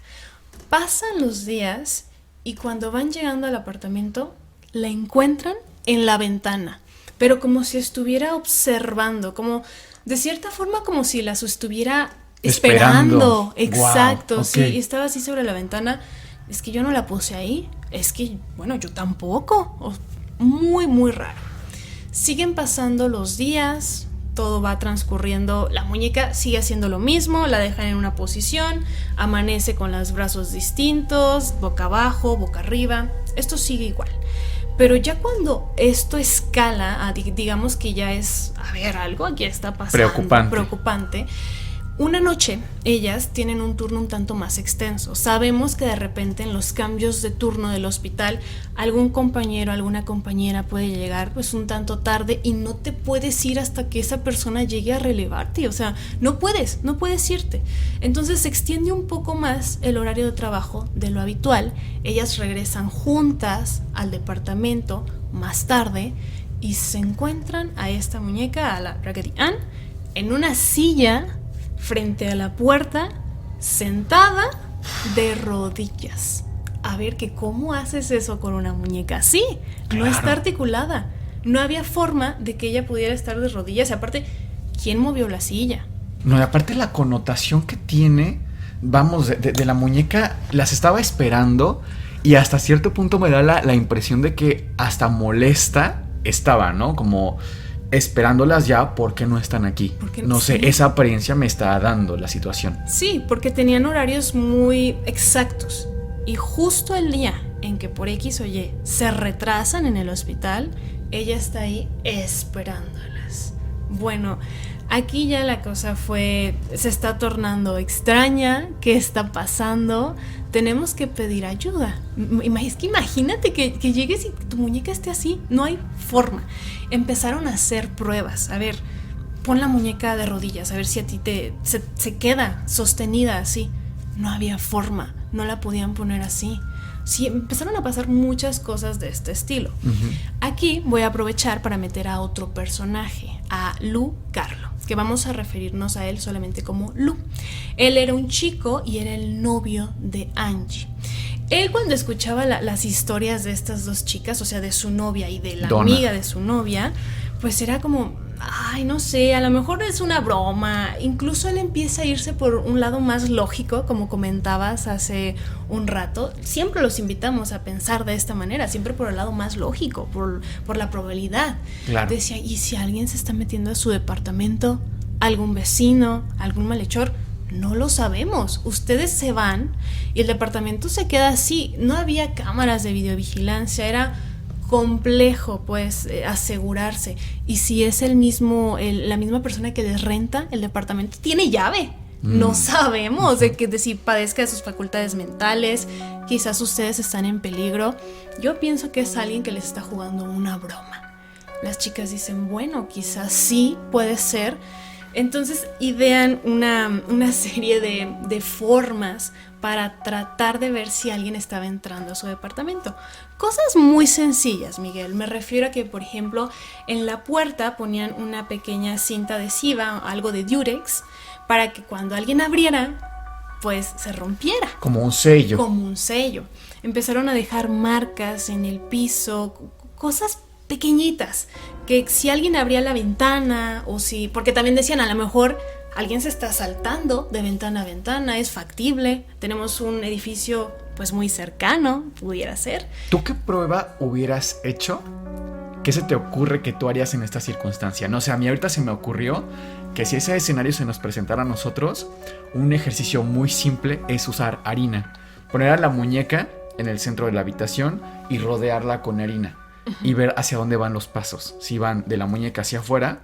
Pasan los días y cuando van llegando al apartamento, la encuentran en la ventana, pero como si estuviera observando, como de cierta forma como si las estuviera esperando. Exacto, Wow, sí, okay. y estaba así sobre la ventana. Es que yo no la puse ahí. Es que, bueno, yo tampoco. Muy, muy raro. Siguen pasando los días. Todo va transcurriendo. La muñeca sigue haciendo lo mismo. La dejan en una posición. Amanece con los brazos distintos. Boca abajo, boca arriba. Esto sigue igual. Pero ya cuando esto escala, digamos que ya es, a ver, algo aquí está pasando. Preocupante. Una noche, ellas tienen un turno un tanto más extenso. Sabemos que de repente en los cambios de turno del hospital, algún compañero, alguna compañera puede llegar pues un tanto tarde y no te puedes ir hasta que esa persona llegue a relevarte. O sea, no puedes irte. Entonces se extiende un poco más el horario de trabajo de lo habitual. Ellas regresan juntas al departamento más tarde y se encuentran a esta muñeca, a la Raggedy Ann, en una silla frente a la puerta, sentada de rodillas. A ver, que ¿cómo haces eso con una muñeca así? Claro. No está articulada. No había forma de que ella pudiera estar de rodillas. Y aparte, ¿quién movió la silla? No, y aparte la connotación que tiene, vamos, de la muñeca, las estaba esperando y hasta cierto punto me da la impresión de que hasta molesta estaba, ¿no? Como... esperándolas ya, ¿por qué no están aquí? No sé, esa apariencia me está dando la situación. Sí, porque tenían horarios muy exactos. Y justo el día en que por X o Y se retrasan en el hospital, ella está ahí esperándolas. Bueno, aquí ya la cosa se está tornando extraña. ¿Qué está pasando? Tenemos que pedir ayuda. Es que imagínate que llegues y tu muñeca esté así. No hay forma. Empezaron a hacer pruebas. A ver, pon la muñeca de rodillas, a ver si a ti se queda sostenida así. No había forma. No la podían poner así. Sí, empezaron a pasar muchas cosas de este estilo. Uh-huh. Aquí voy a aprovechar para meter a otro personaje, a Lou Carlo, que vamos a referirnos a él solamente como Lou. Él era un chico y era el novio de Angie. Él, cuando escuchaba las historias de estas dos chicas, o sea, de su novia y de la Donna, amiga de su novia, pues era como, ay, no sé, a lo mejor es una broma. Incluso él empieza a irse por un lado más lógico, como comentabas hace un rato. Siempre los invitamos a pensar de esta manera, siempre por el lado más lógico, por la probabilidad. Claro. Decía, ¿y si alguien se está metiendo a su departamento? ¿Algún vecino? ¿Algún malhechor? No lo sabemos. Ustedes se van y el departamento se queda así. No había cámaras de videovigilancia, era complejo pues asegurarse. Y si es la misma persona que les renta el departamento, tiene llave. No sabemos de si padezca de sus facultades mentales. Quizás ustedes están en peligro. Yo pienso que es alguien que les está jugando una broma. Las chicas dicen, bueno, quizás sí, puede ser. Entonces idean una serie de formas para tratar de ver si alguien estaba entrando a su departamento. Cosas muy sencillas, Miguel. Me refiero a que, por ejemplo, en la puerta ponían una pequeña cinta adhesiva, algo de Durex, para que cuando alguien abriera, pues se rompiera. Como un sello. Como un sello. Empezaron a dejar marcas en el piso, cosas pequeñitas, que si alguien abría la ventana o si, porque también decían a lo mejor alguien se está saltando de ventana a ventana, es factible, tenemos un edificio pues muy cercano, pudiera ser. ¿Tú qué prueba hubieras hecho? ¿Qué se te ocurre que tú harías en esta circunstancia? No sé, a mí ahorita se me ocurrió que si ese escenario se nos presentara a nosotros, un ejercicio muy simple es usar harina. Poner a la muñeca en el centro de la habitación y rodearla con harina. Y ver hacia dónde van los pasos. Si van de la muñeca hacia afuera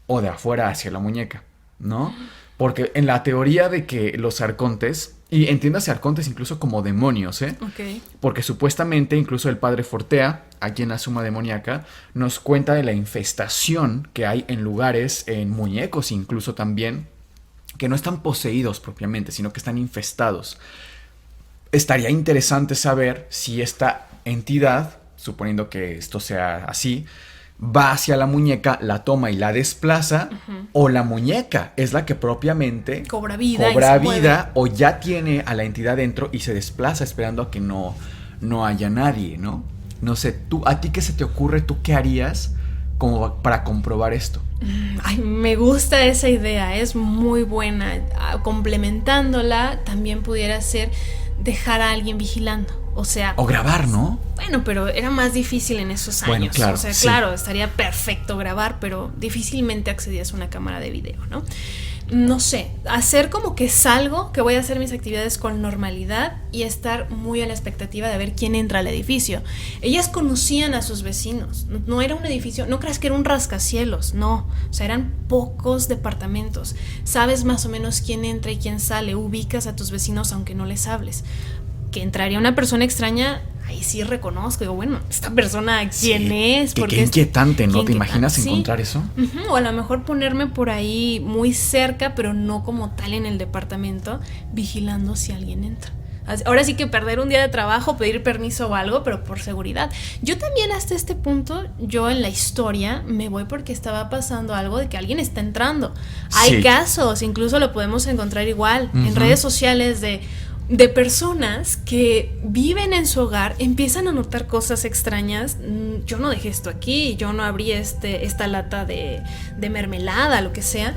o de afuera hacia la muñeca, ¿no? Porque en la teoría de que los arcontes, y entiéndase arcontes incluso como demonios, Okay. Porque supuestamente incluso el padre Fortea, aquí en la Suma Demoníaca, nos cuenta de la infestación que hay en lugares, en muñecos incluso también, que no están poseídos propiamente, sino que están infestados. Estaría interesante saber si esta entidad, suponiendo que esto sea así, va hacia la muñeca, la toma y la desplaza, o la muñeca es la que propiamente cobra vida o ya tiene a la entidad dentro y se desplaza esperando a que no haya nadie, ¿no? No sé, tú, ¿a ti qué se te ocurre? ¿Tú qué harías como para comprobar esto? Ay, me gusta esa idea, es muy buena. Complementándola, también pudiera ser dejar a alguien vigilando. O grabar, ¿no? Bueno, pero era más difícil en esos años. Bueno, claro, sí. Claro, estaría perfecto grabar, pero difícilmente accedías a una cámara de video, ¿no? No sé, hacer como que salgo, que voy a hacer mis actividades con normalidad y estar muy a la expectativa de ver quién entra al edificio. Ellas conocían a sus vecinos, no era un edificio, no creas que era un rascacielos, no, o sea, eran pocos departamentos. Sabes más o menos quién entra y quién sale, ubicas a tus vecinos aunque no les hables. Que entraría una persona extraña, ahí sí reconozco, digo, bueno, esta persona, ¿quién es? Porque qué inquietante, ¿no? ¿Te imaginas encontrar eso? O a lo mejor ponerme por ahí muy cerca, pero no como tal en el departamento, vigilando si alguien entra. Ahora sí que perder un día de trabajo, pedir permiso o algo, pero por seguridad. Yo también hasta este punto, yo en la historia me voy porque estaba pasando algo de que alguien está entrando. Hay casos, incluso lo podemos encontrar igual en redes sociales de personas que viven en su hogar, empiezan a notar cosas extrañas. Yo no dejé esto aquí, yo no abrí esta lata de mermelada, lo que sea,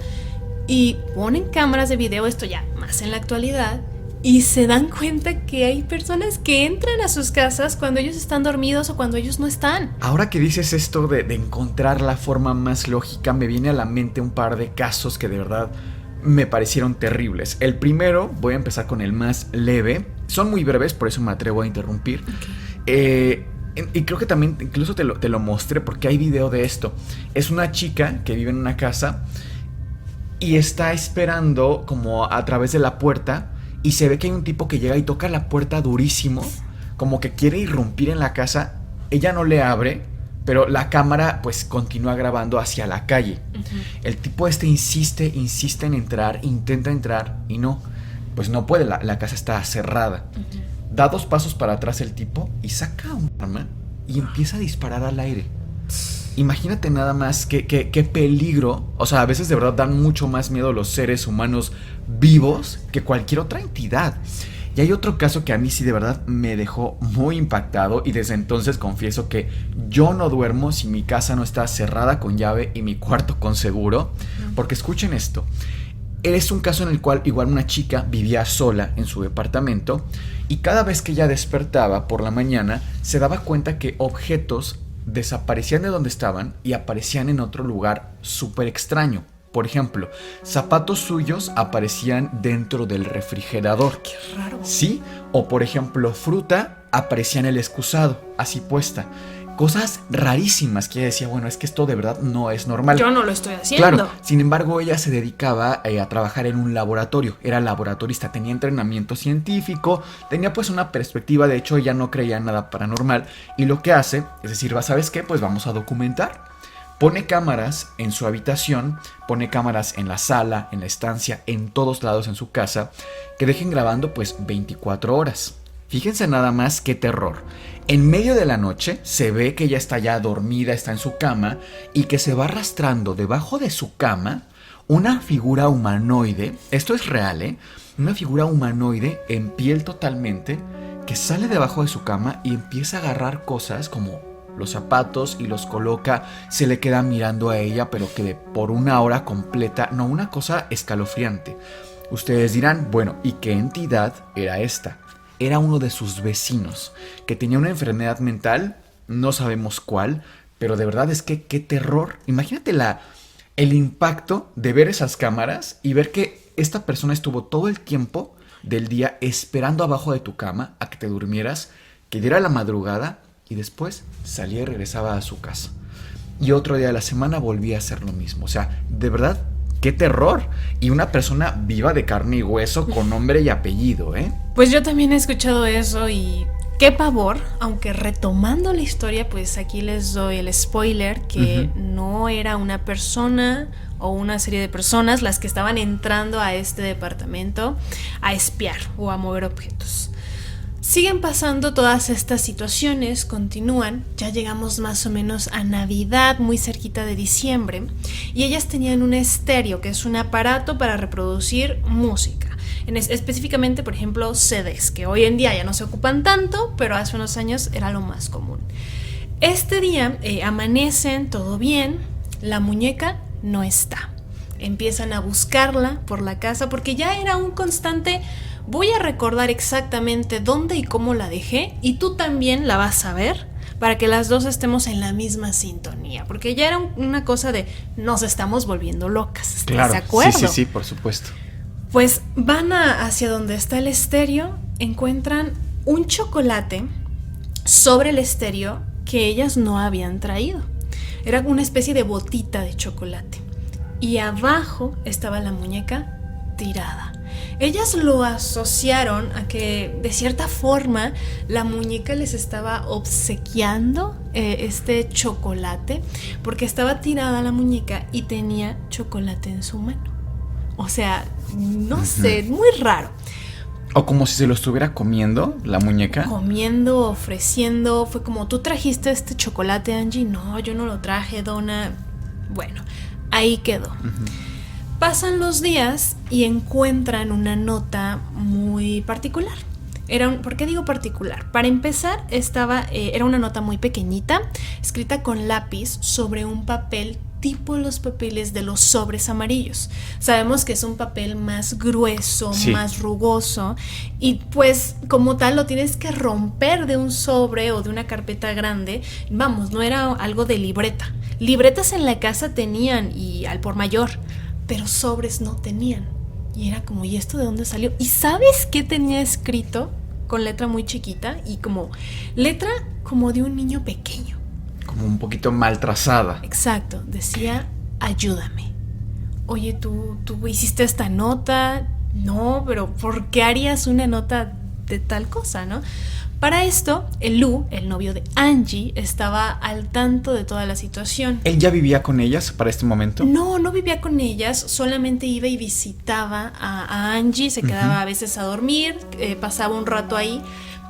y ponen cámaras de video, esto ya más en la actualidad, y se dan cuenta que hay personas que entran a sus casas cuando ellos están dormidos o cuando ellos no están. Ahora que dices esto de encontrar la forma más lógica, me viene a la mente un par de casos que de verdad me parecieron terribles. El primero, voy a empezar con el más leve. Son muy breves, por eso me atrevo a interrumpir. Okay. Y creo que también incluso te lo mostré porque hay video de esto. Es una chica que vive en una casa y está esperando como a través de la puerta y se ve que hay un tipo que llega y toca la puerta durísimo, como que quiere irrumpir en la casa. Ella no le abre, pero la cámara pues continúa grabando hacia la calle. El tipo insiste en entrar, intenta entrar y no, pues no puede, la casa está cerrada. Da 2 pasos para atrás el tipo y saca un arma y empieza a disparar al aire. Imagínate nada más qué peligro. O sea, a veces de verdad dan mucho más miedo los seres humanos vivos que cualquier otra entidad. Y hay otro caso que a mí sí de verdad me dejó muy impactado y desde entonces confieso que yo no duermo si mi casa no está cerrada con llave y mi cuarto con seguro. Porque escuchen esto, es un caso en el cual igual una chica vivía sola en su departamento y cada vez que ella despertaba por la mañana se daba cuenta que objetos desaparecían de donde estaban y aparecían en otro lugar súper extraño. Por ejemplo, zapatos suyos aparecían dentro del refrigerador. ¡Qué raro! Sí, o por ejemplo, fruta aparecía en el excusado, así puesta. Cosas rarísimas que ella decía, bueno, es que esto de verdad no es normal. Yo no lo estoy haciendo. Claro, sin embargo, ella se dedicaba a trabajar en un laboratorio. Era laboratorista, tenía entrenamiento científico, tenía pues una perspectiva, de hecho ella no creía en nada paranormal. Y lo que hace es decir, ¿sabes qué? Pues vamos a documentar. Pone cámaras en su habitación, pone cámaras en la sala, en la estancia, en todos lados en su casa, que dejen grabando pues 24 horas. Fíjense nada más qué terror. En medio de la noche se ve que ella está ya dormida, está en su cama, y que se va arrastrando debajo de su cama una figura humanoide. Esto es real, una figura humanoide en piel totalmente, que sale debajo de su cama y empieza a agarrar cosas como los zapatos y los coloca. Se le queda mirando a ella, pero que por una hora completa. No, una cosa escalofriante. Ustedes dirán, bueno, ¿y qué entidad era esta? Era uno de sus vecinos, que tenía una enfermedad mental, no sabemos cuál, pero de verdad es que qué terror. Imagínate el impacto de ver esas cámaras y ver que esta persona estuvo todo el tiempo del día esperando abajo de tu cama a que te durmieras, que diera la madrugada y después salía y regresaba a su casa. Y otro día de la semana volvía a hacer lo mismo. O sea, de verdad, qué terror. Y una persona viva de carne y hueso con nombre y apellido, ¿eh? Pues yo también he escuchado eso y qué pavor, aunque retomando la historia, pues aquí les doy el spoiler que no era una persona o una serie de personas las que estaban entrando a este departamento a espiar o a mover objetos. Siguen pasando todas estas situaciones, continúan, ya llegamos más o menos a Navidad, muy cerquita de diciembre, y ellas tenían un estéreo, que es un aparato para reproducir música. Específicamente, por ejemplo, CDs, que hoy en día ya no se ocupan tanto, pero hace unos años era lo más común. Este día amanecen, todo bien, la muñeca no está. Empiezan a buscarla por la casa porque ya era un constante, voy a recordar exactamente dónde y cómo la dejé y tú también la vas a ver para que las dos estemos en la misma sintonía, porque ya era una cosa de nos estamos volviendo locas, ¿estás claro, de acuerdo? Sí, por supuesto. Pues van hacia donde está el estéreo, encuentran un chocolate sobre el estéreo que ellas no habían traído. Era una especie de botita de chocolate. Y abajo estaba la muñeca tirada. Ellas lo asociaron a que de cierta forma la muñeca les estaba obsequiando este chocolate, porque estaba tirada la muñeca y tenía chocolate en su mano. O sea, no sé, muy raro. O como si se lo estuviera comiendo la muñeca. Comiendo, ofreciendo. Fue como, ¿tú trajiste este chocolate, Angie? No, yo no lo traje, Donna. Bueno, ahí quedó. Pasan los días y encuentran una nota muy particular. ¿Por qué digo particular? Para empezar, era una nota muy pequeñita, escrita con lápiz sobre un papel tipo los papeles de los sobres amarillos. Sabemos que es un papel más grueso, sí, más rugoso, y pues como tal lo tienes que romper de un sobre o de una carpeta grande. Vamos, no era algo de libreta. Libretas en la casa tenían y al por mayor, pero sobres no tenían. Y era como, ¿y esto de dónde salió? ¿Y sabes qué tenía escrito? Con letra muy chiquita y como letra como de un niño pequeño. Como un poquito mal trazada. Exacto, decía, ayúdame. Oye, ¿tú hiciste esta nota? No, pero ¿por qué harías una nota de tal cosa, no? Para esto, Lou, el novio de Angie, estaba al tanto de toda la situación. ¿Él ya vivía con ellas para este momento? No vivía con ellas, solamente iba y visitaba a Angie, se quedaba a veces a dormir, pasaba un rato ahí,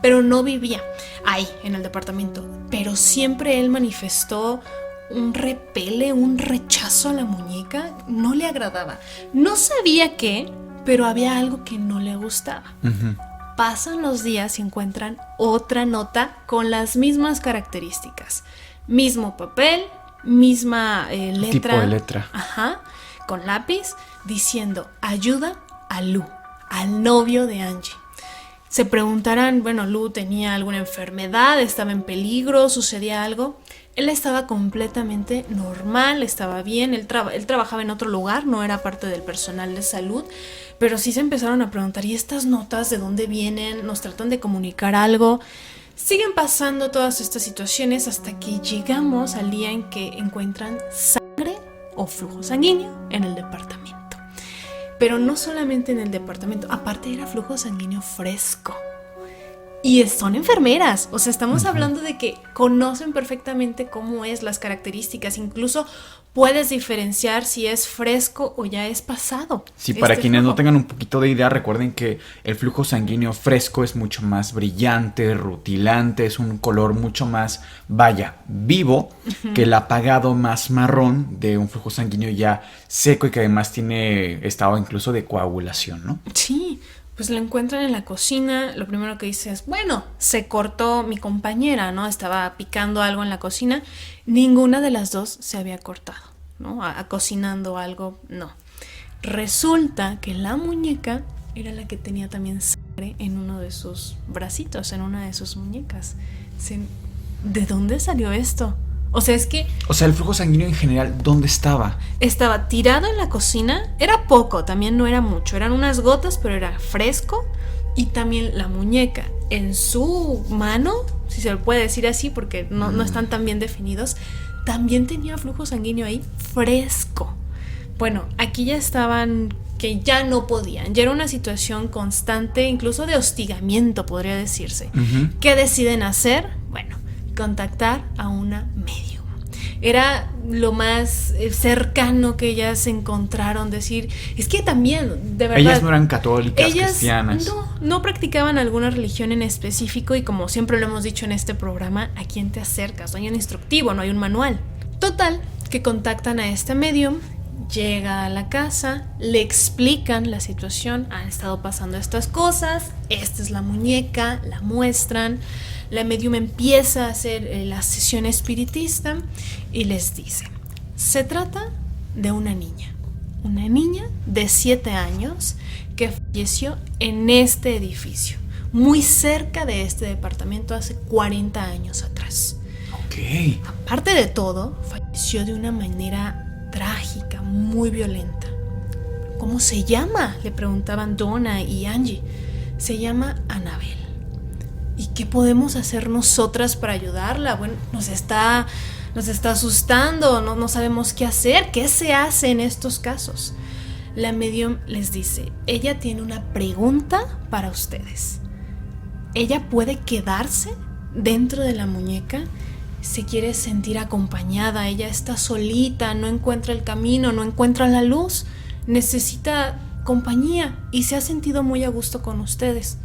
pero no vivía ahí, en el departamento. Pero siempre él manifestó un repele, un rechazo a la muñeca, no le agradaba. No sabía qué, pero había algo que no le gustaba. Pasan los días y encuentran otra nota con las mismas características. Mismo papel, misma letra. Tipo de letra. Ajá, con lápiz, diciendo, ayuda a Lou, al novio de Angie. Se preguntarán, bueno, Lou tenía alguna enfermedad, estaba en peligro, sucedía algo. Él estaba completamente normal, estaba bien, él trabajaba en otro lugar, no era parte del personal de salud, pero sí se empezaron a preguntar, ¿y estas notas de dónde vienen? ¿Nos tratan de comunicar algo? Siguen pasando todas estas situaciones hasta que llegamos al día en que encuentran sangre o flujo sanguíneo en el departamento. Pero no solamente en el departamento, aparte era flujo sanguíneo fresco. Y son enfermeras, o sea, estamos hablando de que conocen perfectamente cómo es, las características, incluso puedes diferenciar si es fresco o ya es pasado. Sí, para quienes no tengan un poquito de idea, recuerden que el flujo sanguíneo fresco es mucho más brillante, rutilante, es un color mucho más, vivo, que el apagado más marrón de un flujo sanguíneo ya seco y que además tiene estado incluso de coagulación, ¿no? Sí. Pues lo encuentran en la cocina. Lo primero que dice es, bueno, se cortó mi compañera, ¿no? Estaba picando algo en la cocina. Ninguna de las dos se había cortado, ¿no? Cocinando algo, no. Resulta que la muñeca era la que tenía también sangre en uno de sus bracitos, en una de sus muñecas. ¿De dónde salió esto? O sea, es que... O sea, el flujo sanguíneo en general, ¿dónde estaba? Estaba tirado en la cocina. Era poco, también no era mucho. Eran unas gotas, pero era fresco. Y también la muñeca en su mano, si se lo puede decir así, porque no están tan bien definidos, también tenía flujo sanguíneo ahí fresco. Bueno, aquí ya estaban que ya no podían. Ya era una situación constante, incluso de hostigamiento, podría decirse. ¿Qué deciden hacer? Bueno, contactar a una medium. Era lo más cercano que ellas encontraron. Decir, es que también, de verdad, ellas no eran católicas, cristianas. No practicaban alguna religión en específico. Y como siempre lo hemos dicho en este programa, ¿a quién te acercas? No hay un instructivo, no hay un manual. Total, que contactan a esta medium. Llega a la casa, le explican la situación, han estado pasando estas cosas, esta es la muñeca, la muestran. La medium empieza a hacer la sesión espiritista y les dice, se trata de una niña de 7 años que falleció en este edificio, muy cerca de este departamento hace 40 años atrás. Ok. Aparte de todo, falleció de una manera trágica, muy violenta. ¿Cómo se llama?, le preguntaban Donna y Angie. Se llama Annabelle. ¿Y qué podemos hacer nosotras para ayudarla? Bueno, nos está asustando, no sabemos qué hacer. ¿Qué se hace en estos casos? La medium les dice, ella tiene una pregunta para ustedes. Ella puede quedarse dentro de la muñeca. Se quiere sentir acompañada, ella está solita, no encuentra el camino, no encuentra la luz, necesita compañía y se ha sentido muy a gusto con ustedes.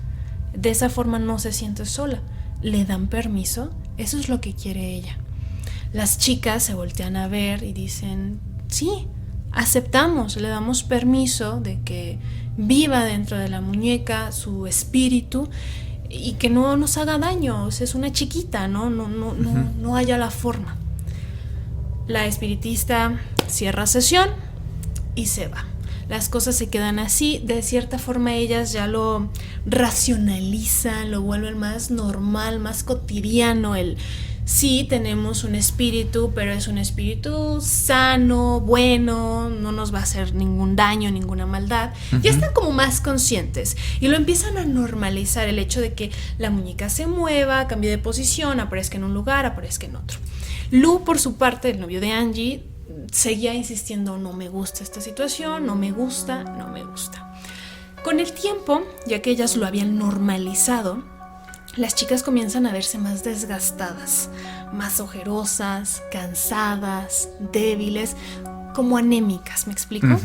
De esa forma no se siente sola. ¿Le dan permiso? Eso es lo que quiere ella. Las chicas se voltean a ver y dicen, sí, aceptamos, le damos permiso de que viva dentro de la muñeca su espíritu y que no nos haga daño. O sea, es una chiquita, no haya la forma. La espiritista cierra sesión y se va. Las cosas se quedan así. De cierta forma ellas ya lo racionalizan, lo vuelven más normal, más cotidiano. Sí, tenemos un espíritu, pero es un espíritu sano, bueno, no nos va a hacer ningún daño, ninguna maldad. Ya están como más conscientes y lo empiezan a normalizar, el hecho de que la muñeca se mueva, cambie de posición, aparezca en un lugar, aparezca en otro. Lou, por su parte, el novio de Angie, seguía insistiendo, no me gusta esta situación, no me gusta. Con el tiempo, ya que ellas lo habían normalizado, las chicas comienzan a verse más desgastadas, más ojerosas, cansadas, débiles, como anémicas, ¿me explico?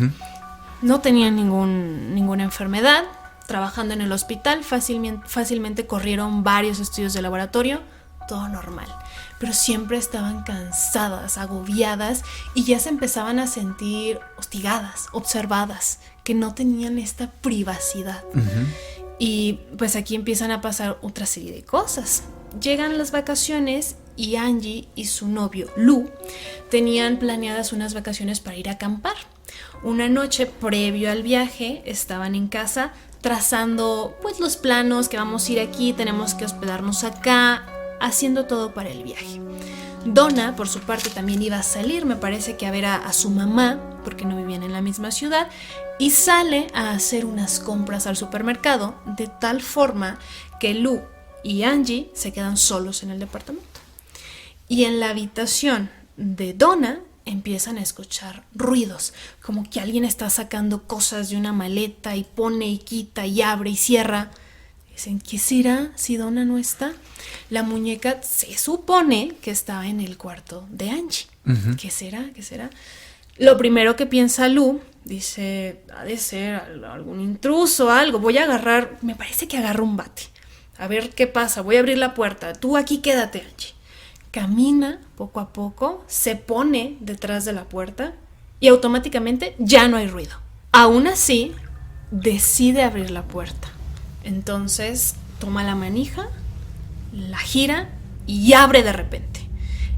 No tenían ninguna enfermedad. Trabajando en el hospital, fácilmente corrieron varios estudios de laboratorio, todo normal. Pero siempre estaban cansadas, agobiadas y ya se empezaban a sentir hostigadas, observadas, que no tenían esta privacidad. Y pues aquí empiezan a pasar otra serie de cosas. Llegan las vacaciones y Angie y su novio Lou tenían planeadas unas vacaciones para ir a acampar. Una noche previo al viaje estaban en casa trazando pues los planos, que vamos a ir aquí, tenemos que hospedarnos acá, haciendo todo para el viaje. Donna, por su parte, también iba a salir, me parece que a ver a su mamá, porque no vivían en la misma ciudad, y sale a hacer unas compras al supermercado, de tal forma que Lou y Angie se quedan solos en el departamento. Y en la habitación de Donna empiezan a escuchar ruidos, como que alguien está sacando cosas de una maleta y pone y quita y abre y cierra. Dicen, ¿qué será si Donna no está? La muñeca se supone que estaba en el cuarto de Angie. ¿Qué será? Lo primero que piensa Lou, dice, ha de ser algún intruso, algo. Voy a agarrar, me parece que agarro un bate. A ver qué pasa, voy a abrir la puerta. Tú aquí quédate, Angie. Camina poco a poco, se pone detrás de la puerta y automáticamente ya no hay ruido. Aún así, decide abrir la puerta. Entonces toma la manija, la gira y abre de repente.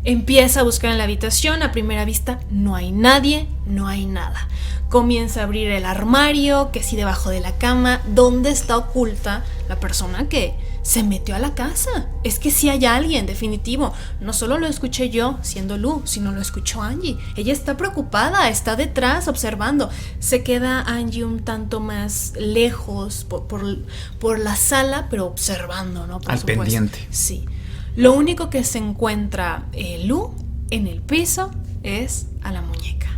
Empieza a buscar en la habitación. A primera vista no hay nadie, no hay nada. Comienza a abrir el armario, que sí, debajo de la cama. ¿Dónde está oculta la persona que se metió a la casa? Es que sí hay alguien, definitivo. No solo lo escuché yo, siendo Lu, sino lo escuchó Angie. Ella está preocupada, está detrás observando. Se queda Angie un tanto más lejos por la sala, pero observando, ¿no? Al pendiente. Sí. Lo único que se encuentra Lu en el piso es a la muñeca.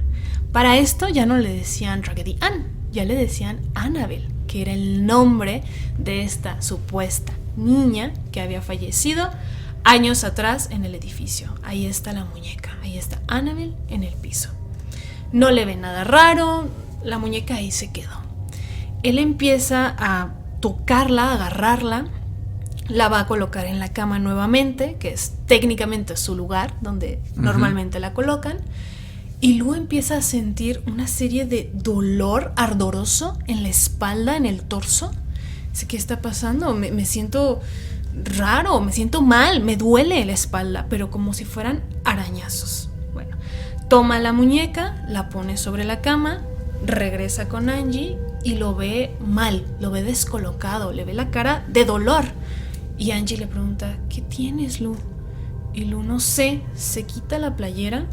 Para esto ya no le decían Raggedy Ann, ya le decían Annabelle, que era el nombre de esta supuesta niña que había fallecido años atrás en el edificio. Ahí está la muñeca, ahí está Annabelle en el piso. No le ve nada raro, la muñeca ahí se quedó. Él empieza a tocarla, a agarrarla. La va a colocar en la cama nuevamente, que es técnicamente su lugar donde normalmente la colocan. Y Lu empieza a sentir una serie de dolor ardoroso en la espalda, en el torso. Dice, ¿qué está pasando? Me siento raro, me siento mal, me duele la espalda, pero como si fueran arañazos. Bueno, toma la muñeca, la pone sobre la cama, regresa con Angie y lo ve mal, lo ve descolocado, le ve la cara de dolor. Y Angie le pregunta, ¿qué tienes, Lu? Y Lu, no sé, se quita la playera.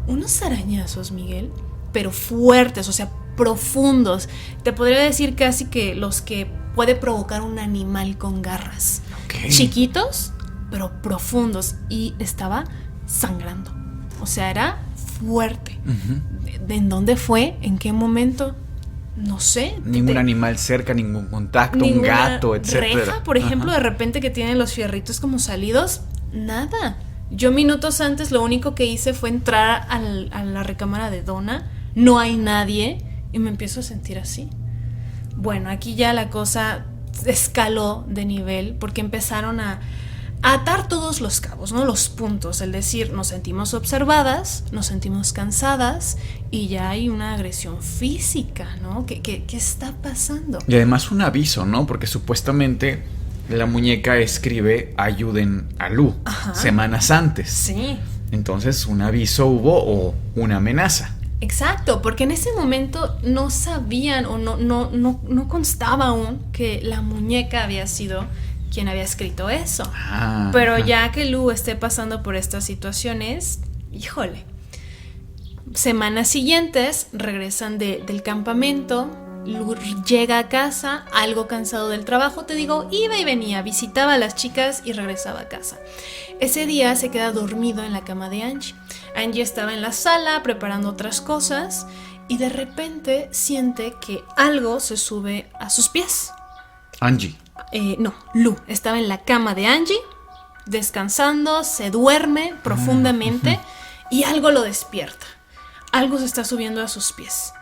Unos arañazos, Miguel, pero fuertes, o sea, profundos. Te podría decir casi que los que puede provocar un animal con garras. Okay. Chiquitos, pero profundos. Y estaba sangrando. O sea, era fuerte. ¿En dónde fue? ¿En qué momento? No sé. Ningún animal cerca, ningún contacto, un gato, etcétera. Reja, por ejemplo, de repente que tienen los fierritos como salidos, nada. Yo minutos antes lo único que hice fue entrar a la recámara de Donna, no hay nadie y me empiezo a sentir así. Bueno, aquí ya la cosa escaló de nivel porque empezaron a atar todos los cabos, ¿no? Los puntos, es decir, nos sentimos observadas, nos sentimos cansadas y ya hay una agresión física, ¿no? ¿Qué está pasando? Y además un aviso, ¿no? Porque supuestamente la muñeca escribe ayuden a Lu semanas antes. Sí. Entonces un aviso hubo o una amenaza. Exacto, porque en ese momento no sabían o no constaba aún que la muñeca había sido quien había escrito eso. Pero ya que Lu esté pasando por estas situaciones, híjole. Semanas siguientes regresan del campamento. Lu llega a casa, algo cansado del trabajo, te digo, iba y venía, visitaba a las chicas y regresaba a casa. Ese día se queda dormido en la cama de Angie. Angie estaba en la sala preparando otras cosas y de repente siente que algo se sube a sus pies. Angie. No, Lu estaba en la cama de Angie, descansando, se duerme profundamente y algo lo despierta. Algo se está subiendo a sus pies.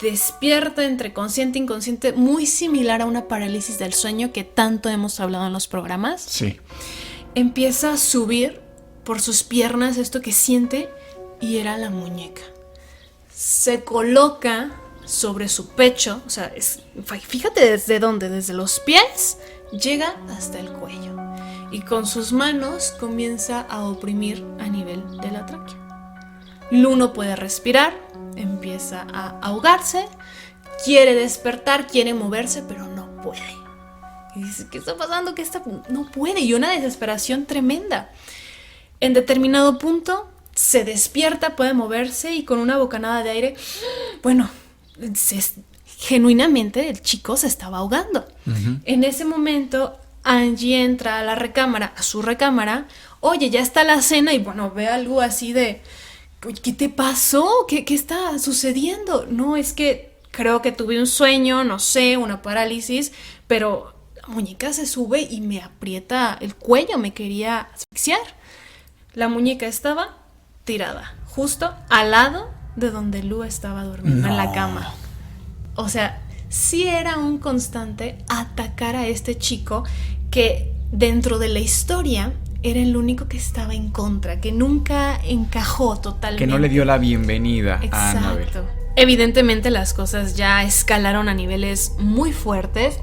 Despierta entre consciente e inconsciente, muy similar a una parálisis del sueño que tanto hemos hablado en los programas. Sí. Empieza a subir por sus piernas esto que siente y era la muñeca. Se coloca sobre su pecho, o sea, fíjate desde dónde, desde los pies, llega hasta el cuello. Y con sus manos comienza a oprimir a nivel de la tráquea. Lu no puede respirar, empieza a ahogarse, quiere despertar, quiere moverse, pero no puede. Y dice, ¿qué está pasando? No puede, y una desesperación tremenda. En determinado punto se despierta, puede moverse y con una bocanada de aire, bueno, genuinamente el chico se estaba ahogando. En ese momento Angie entra a la recámara, a su recámara, oye, ya está la cena y bueno, ve a Lu así de, ¿qué te pasó? ¿Qué está sucediendo? No, es que creo que tuve un sueño, no sé, una parálisis, pero la muñeca se sube y me aprieta el cuello, me quería asfixiar. La muñeca estaba tirada, justo al lado de donde Lu estaba durmiendo en la cama. O sea, sí era un constante atacar a este chico que dentro de la historia era el único que estaba en contra, que nunca encajó totalmente. Que no le dio la bienvenida a Annabelle. Evidentemente las cosas ya escalaron a niveles muy fuertes,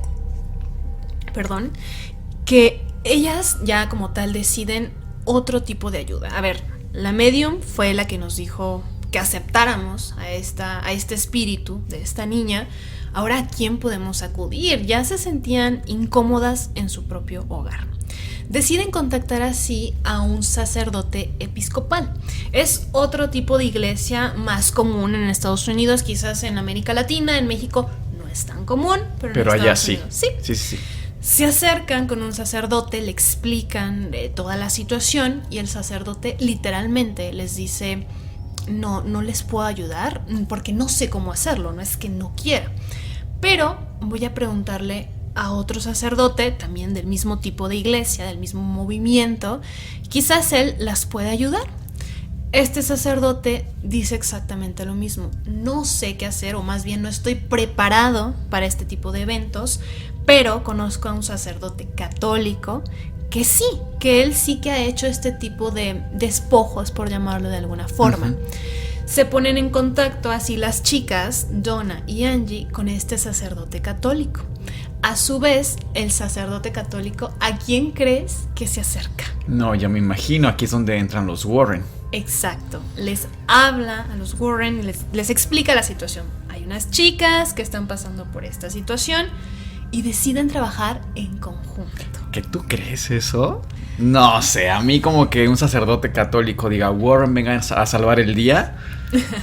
que ellas ya como tal deciden otro tipo de ayuda. A ver, la medium fue la que nos dijo que aceptáramos a este espíritu de esta niña. Ahora, ¿a quién podemos acudir? Ya se sentían incómodas en su propio hogar. Deciden contactar así a un sacerdote episcopal. Es otro tipo de iglesia más común en Estados Unidos, quizás en América Latina, en México no es tan común, pero en allá Estados sí. Unidos, sí. Sí. Se acercan con un sacerdote, le explican toda la situación y el sacerdote literalmente les dice: no les puedo ayudar porque no sé cómo hacerlo, no es que no quiera, pero voy a preguntarle a otro sacerdote también del mismo tipo de iglesia, del mismo movimiento, quizás él las pueda ayudar. Este sacerdote dice exactamente lo mismo: no sé qué hacer, o más bien no estoy preparado para este tipo de eventos, pero conozco a un sacerdote católico que él sí que ha hecho este tipo de despojos, por llamarlo de alguna forma. Uh-huh. Se ponen en contacto así las chicas, Donna y Angie, con este sacerdote católico. A su vez, el sacerdote católico, ¿a quién crees que se acerca? No, ya me imagino, aquí es donde entran los Warren. Exacto, les habla a los Warren y les explica la situación. Hay unas chicas que están pasando por esta situación y deciden trabajar en conjunto. ¿Qué tú crees eso? No sé, a mí como que un sacerdote católico diga: Warren, vengan a salvar el día.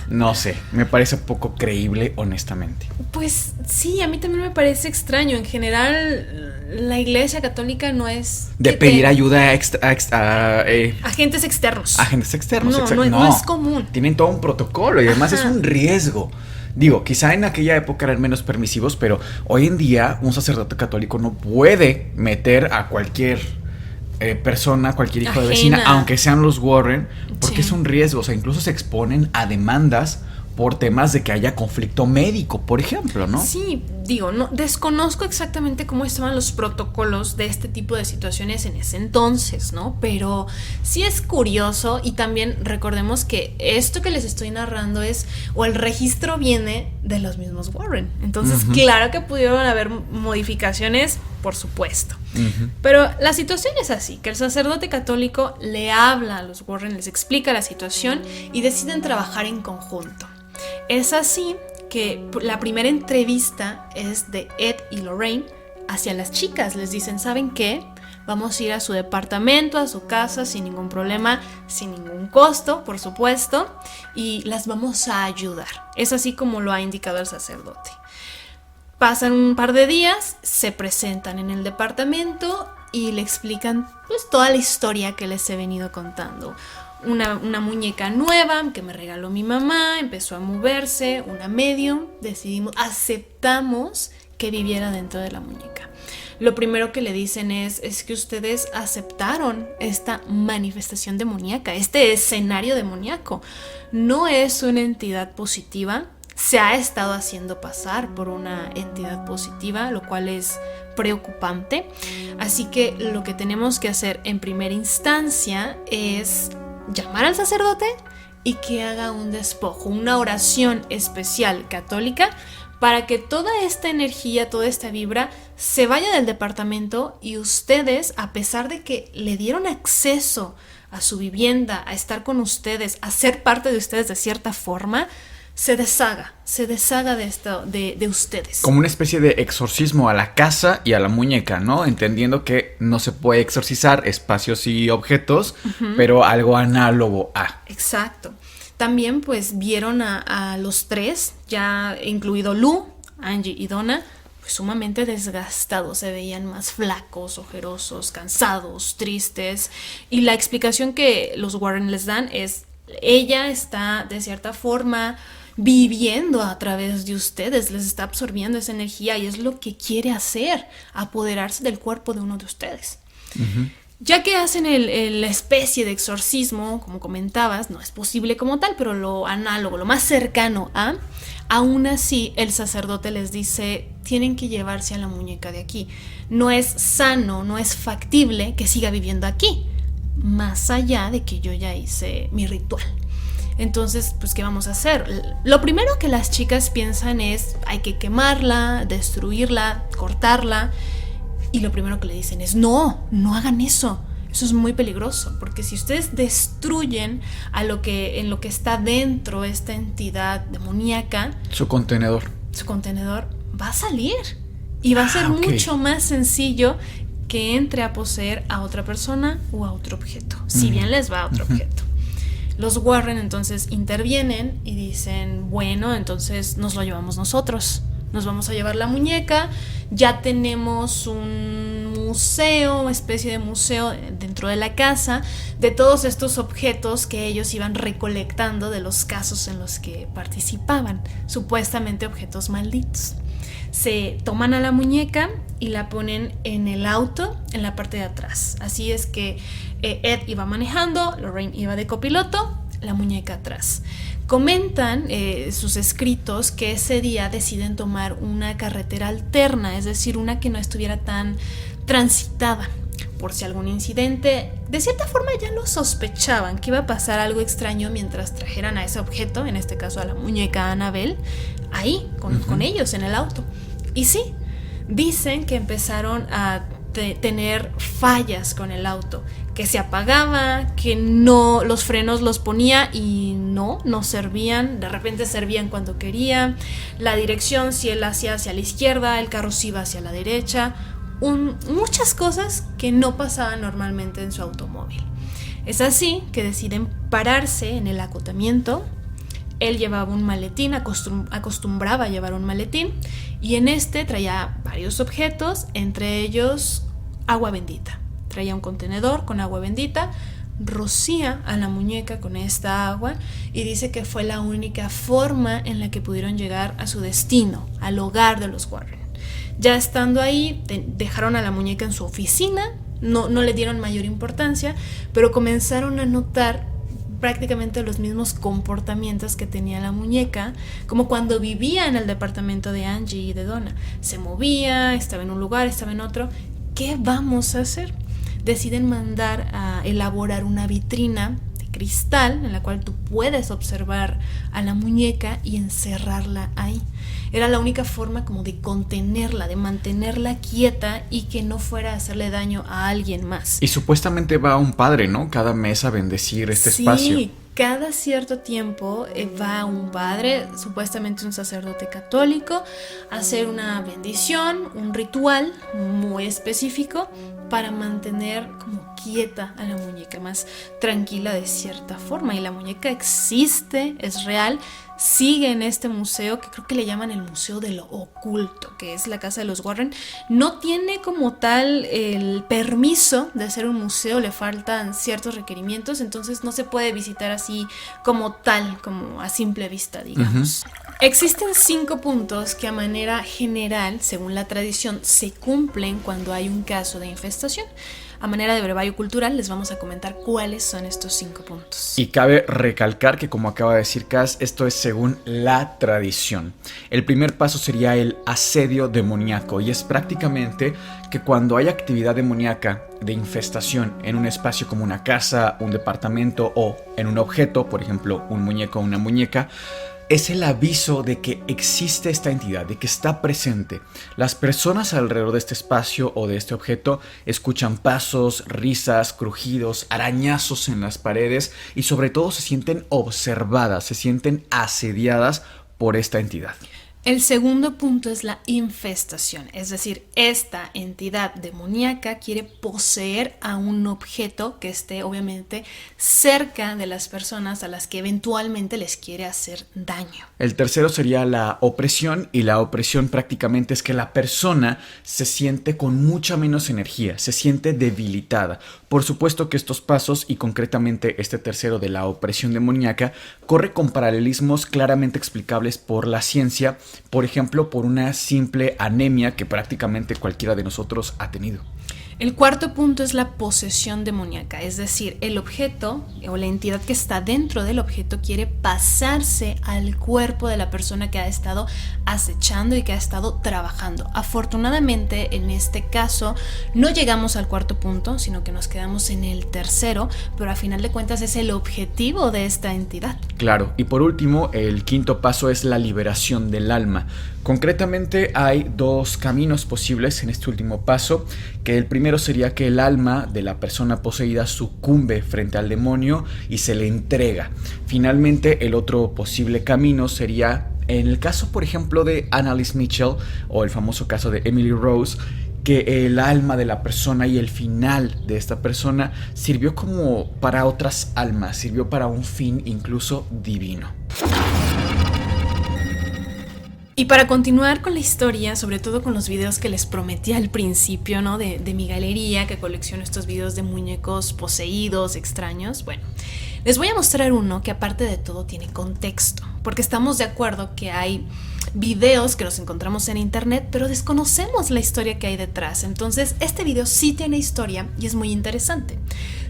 No sé, me parece poco creíble, honestamente. Pues sí, a mí también me parece extraño. En general, la iglesia católica no es de pedir ayuda a agentes externos. Agentes externos, no es común. Tienen todo un protocolo y además es un riesgo. Digo, quizá en aquella época eran menos permisivos, pero hoy en día un sacerdote católico no puede meter a cualquier persona, cualquier hijo de vecina, aunque sean los Warren, porque es un riesgo. O sea, incluso se exponen a demandas por temas de que haya conflicto médico, por ejemplo, ¿no? Sí, digo, no desconozco exactamente cómo estaban los protocolos de este tipo de situaciones en ese entonces, ¿no? Pero sí es curioso, y también recordemos que esto que les estoy narrando el registro viene de los mismos Warren. Entonces, uh-huh, claro que pudieron haber modificaciones, por supuesto. Uh-huh. Pero la situación es así, que el sacerdote católico le habla a los Warren, les explica la situación y deciden trabajar en conjunto. Es así que la primera entrevista es de Ed y Lorraine hacia las chicas. Les dicen: ¿saben qué? Vamos a ir a su departamento, a su casa, sin ningún problema, sin ningún costo, por supuesto, y las vamos a ayudar. Es así como lo ha indicado el sacerdote. Pasan un par de días, se presentan en el departamento y le explican pues toda la historia que les he venido contando. Una muñeca nueva que me regaló mi mamá, empezó a moverse, una medium, aceptamos que viviera dentro de la muñeca. Lo primero que le dicen es que ustedes aceptaron esta manifestación demoníaca, este escenario demoníaco. No es una entidad positiva, se ha estado haciendo pasar por una entidad positiva, lo cual es preocupante. Así que lo que tenemos que hacer en primera instancia es llamar al sacerdote y que haga un despojo, una oración especial católica para que toda esta energía, toda esta vibra se vaya del departamento y ustedes, a pesar de que le dieron acceso a su vivienda, a estar con ustedes, a ser parte de ustedes de cierta forma, se deshaga de esto, de ustedes. Como una especie de exorcismo a la casa y a la muñeca, ¿no? Entendiendo que no se puede exorcizar espacios y objetos, uh-huh, pero algo análogo a. Exacto. También pues vieron a los tres, ya incluido Lou, Angie y Donna, pues sumamente desgastados, se veían más flacos, ojerosos, cansados, tristes, y la explicación que los Warren les dan es: ella está de cierta forma viviendo a través de ustedes, les está absorbiendo esa energía y es lo que quiere hacer, apoderarse del cuerpo de uno de ustedes. Uh-huh. Ya que hacen la especie de exorcismo, como comentabas, no es posible como tal, pero lo análogo, lo más cercano a, aún así el sacerdote les dice: tienen que llevarse a la muñeca de aquí. No es sano, no es factible que siga viviendo aquí, más allá de que yo ya hice mi ritual. Entonces, pues, ¿qué vamos a hacer? Lo primero que las chicas piensan es, hay que quemarla, destruirla, cortarla. Y lo primero que le dicen es, no hagan eso. Eso es muy peligroso, porque si ustedes destruyen en lo que está dentro esta entidad demoníaca, su contenedor va a salir. Y va a ser mucho más sencillo que entre a poseer a otra persona o a otro objeto, si bien les va a otro objeto. Los Warren entonces intervienen y dicen, bueno, entonces nos lo llevamos nosotros. Nos vamos a llevar la muñeca, ya tenemos un museo, una especie de museo dentro de la casa, de todos estos objetos que ellos iban recolectando de los casos en los que participaban, supuestamente objetos malditos. Se toman a la muñeca y la ponen en el auto, en la parte de atrás. Así es que Ed iba manejando, Lorraine iba de copiloto, la muñeca atrás. Comentan sus escritos que ese día deciden tomar una carretera alterna, es decir, una que no estuviera tan transitada, por si algún incidente. De cierta forma ya lo sospechaban, que iba a pasar algo extraño mientras trajeran a ese objeto, en este caso a la muñeca Annabelle, ahí, con ellos en el auto. Y sí, dicen que empezaron a tener fallas con el auto, que se apagaba, que no, los frenos los ponía y no servían, de repente servían cuando quería, la dirección, si él hacía hacia la izquierda, el carro sí iba hacia la derecha, muchas cosas que no pasaban normalmente en su automóvil. Es así que deciden pararse en el acotamiento. Él llevaba un maletín, acostumbraba a llevar un maletín, y en este traía varios objetos, entre ellos agua bendita. Traía un contenedor con agua bendita, rocía a la muñeca con esta agua y dice que fue la única forma en la que pudieron llegar a su destino, al hogar de los Warren. Ya estando ahí, dejaron a la muñeca en su oficina, no le dieron mayor importancia, pero comenzaron a notar prácticamente los mismos comportamientos que tenía la muñeca, como cuando vivía en el departamento de Angie y de Donna. Se movía, estaba en un lugar, estaba en otro. ¿Qué vamos a hacer? Deciden mandar a elaborar una vitrina de cristal en la cual tú puedes observar a la muñeca y encerrarla ahí. Era la única forma como de contenerla, de mantenerla quieta y que no fuera a hacerle daño a alguien más. Y supuestamente va un padre, ¿no? Cada mes a bendecir este espacio. Sí, cada cierto tiempo va un padre, supuestamente un sacerdote católico, a hacer una bendición, un ritual muy específico para mantener como quieta a la muñeca, más tranquila de cierta forma. Y la muñeca existe, es real, sigue en este museo que creo que le llaman el Museo de lo Oculto, que es la casa de los Warren. No tiene como tal el permiso de ser un museo, le faltan ciertos requerimientos, entonces no se puede visitar así como tal, como a simple vista, digamos. Existen 5 puntos que a manera general, según la tradición, se cumplen cuando hay un caso de infestación. A manera de brevario cultural les vamos a comentar cuáles son estos 5 puntos. Y cabe recalcar que, como acaba de decir Cass, esto es según la tradición. El primer paso sería el asedio demoníaco, y es prácticamente que cuando hay actividad demoníaca de infestación en un espacio como una casa, un departamento o en un objeto, por ejemplo un muñeco o una muñeca, es el aviso de que existe esta entidad, de que está presente. Las personas alrededor de este espacio o de este objeto escuchan pasos, risas, crujidos, arañazos en las paredes y sobre todo se sienten observadas, se sienten asediadas por esta entidad. El segundo punto es la infestación, es decir, esta entidad demoníaca quiere poseer a un objeto que esté obviamente cerca de las personas a las que eventualmente les quiere hacer daño. El tercero sería la opresión, y la opresión prácticamente es que la persona se siente con mucha menos energía, se siente debilitada. Por supuesto que estos pasos, y concretamente este tercero de la opresión demoníaca, corre con paralelismos claramente explicables por la ciencia. Por ejemplo, por una simple anemia que prácticamente cualquiera de nosotros ha tenido. El cuarto punto es la posesión demoníaca, es decir, el objeto o la entidad que está dentro del objeto quiere pasarse al cuerpo de la persona que ha estado acechando y que ha estado trabajando. Afortunadamente, en este caso, no llegamos al cuarto punto, sino que nos quedamos en el tercero, pero a final de cuentas es el objetivo de esta entidad. Claro, y por último, el quinto paso es la liberación del alma. Concretamente hay dos caminos posibles en este último paso, que el primero sería que el alma de la persona poseída sucumbe frente al demonio y se le entrega. Finalmente, el otro posible camino sería, en el caso por ejemplo de Annalise Mitchell o el famoso caso de Emily Rose, que el alma de la persona y el final de esta persona sirvió como para otras almas, sirvió para un fin incluso divino. Y para continuar con la historia, sobre todo con los videos que les prometí al principio, ¿no? De mi galería, que colecciono estos videos de muñecos poseídos, extraños, bueno, les voy a mostrar uno que aparte de todo tiene contexto, porque estamos de acuerdo que hay videos que nos encontramos en internet, pero desconocemos la historia que hay detrás. Entonces, este video sí tiene historia y es muy interesante.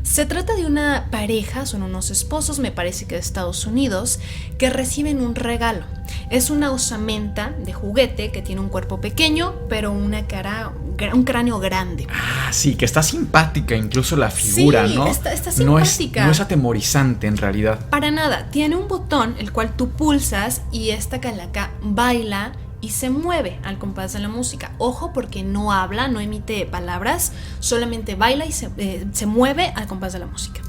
Se trata de una pareja, son unos esposos, me parece que de Estados Unidos, que reciben un regalo. Es una osamenta de juguete que tiene un cuerpo pequeño, pero una cara, un cráneo grande. Ah, sí, que está simpática incluso la figura, sí, ¿no? Está simpática. No es atemorizante en realidad. Para nada, tiene un botón el cual tú pulsas y esta calaca baila y se mueve al compás de la música. Ojo, porque no habla, no emite palabras, solamente baila y se mueve al compás de la música.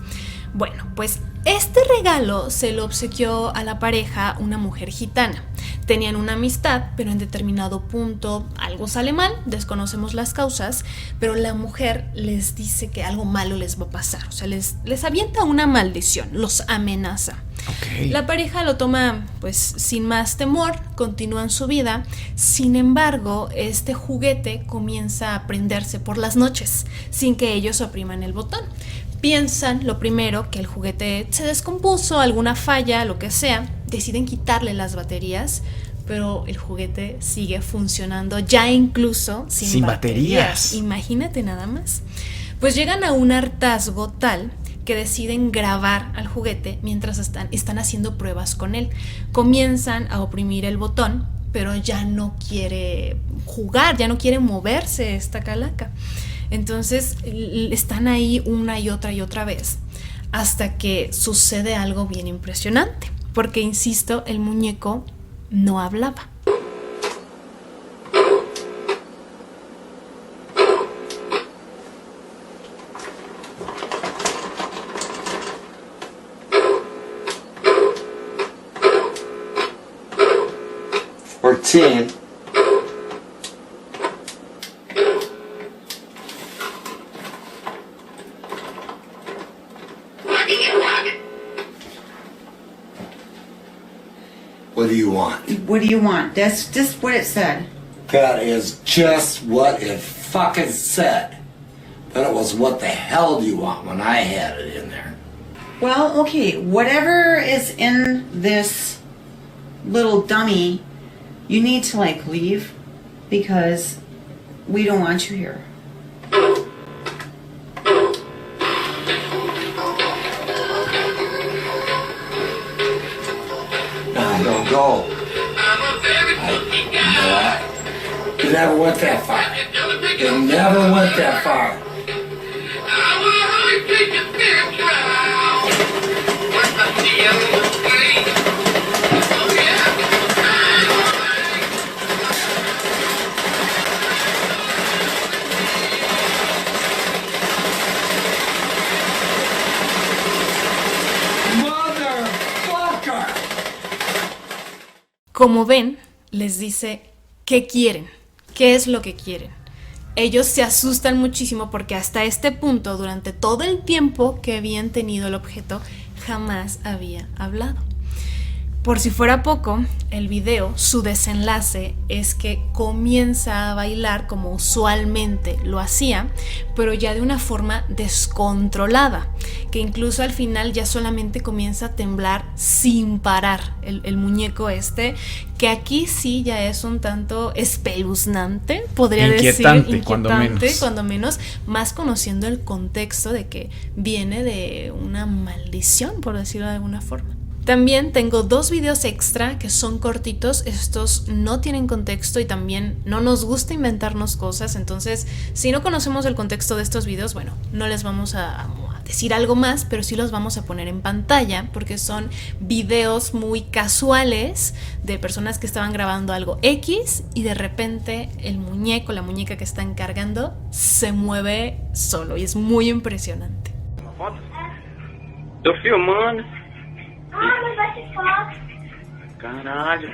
Bueno, pues este regalo se lo obsequió a la pareja una mujer gitana. Tenían una amistad, pero en determinado punto algo sale mal, desconocemos las causas, pero la mujer les dice que algo malo les va a pasar. O sea, les avienta una maldición, los amenaza. Okay. La pareja lo toma pues sin más temor, continúan su vida. Sin embargo, este juguete comienza a prenderse por las noches sin que ellos opriman el botón. Piensan lo primero que el juguete se descompuso, alguna falla, lo que sea. Deciden quitarle las baterías, pero el juguete sigue funcionando ya incluso sin baterías. Imagínate nada más. Pues llegan a un hartazgo tal que deciden grabar al juguete mientras están haciendo pruebas con él. Comienzan a oprimir el botón, pero ya no quiere jugar, ya no quiere moverse esta calaca. Entonces están ahí una y otra vez hasta que sucede algo bien impresionante, porque insisto, el muñeco no hablaba. What do you want? What do you want? That's just what it said. That is just what it fucking said. But it was what the hell do you want when I had it in there. Well, okay, whatever is in this little dummy, you need to like leave because we don't want you here. No, don't go. You never went that far. You never went that far. Como ven, les dice qué quieren, qué es lo que quieren. Ellos se asustan muchísimo porque hasta este punto, durante todo el tiempo que habían tenido el objeto, jamás había hablado. Por si fuera poco, el video, su desenlace es que comienza a bailar como usualmente lo hacía, pero ya de una forma descontrolada, que incluso al final ya solamente comienza a temblar sin parar el muñeco este, que aquí sí ya es un tanto espeluznante, podría decir, inquietante, cuando menos, más conociendo el contexto de que viene de una maldición, por decirlo de alguna forma. También tengo 2 videos extra que son cortitos, estos no tienen contexto y también no nos gusta inventarnos cosas, entonces si no conocemos el contexto de estos videos, bueno, no les vamos a decir algo más, pero sí los vamos a poner en pantalla porque son videos muy casuales de personas que estaban grabando algo X y de repente el muñeco, la muñeca que están cargando se mueve solo y es muy impresionante. Tô filmando. Ah, mas vai te falar. Caralho.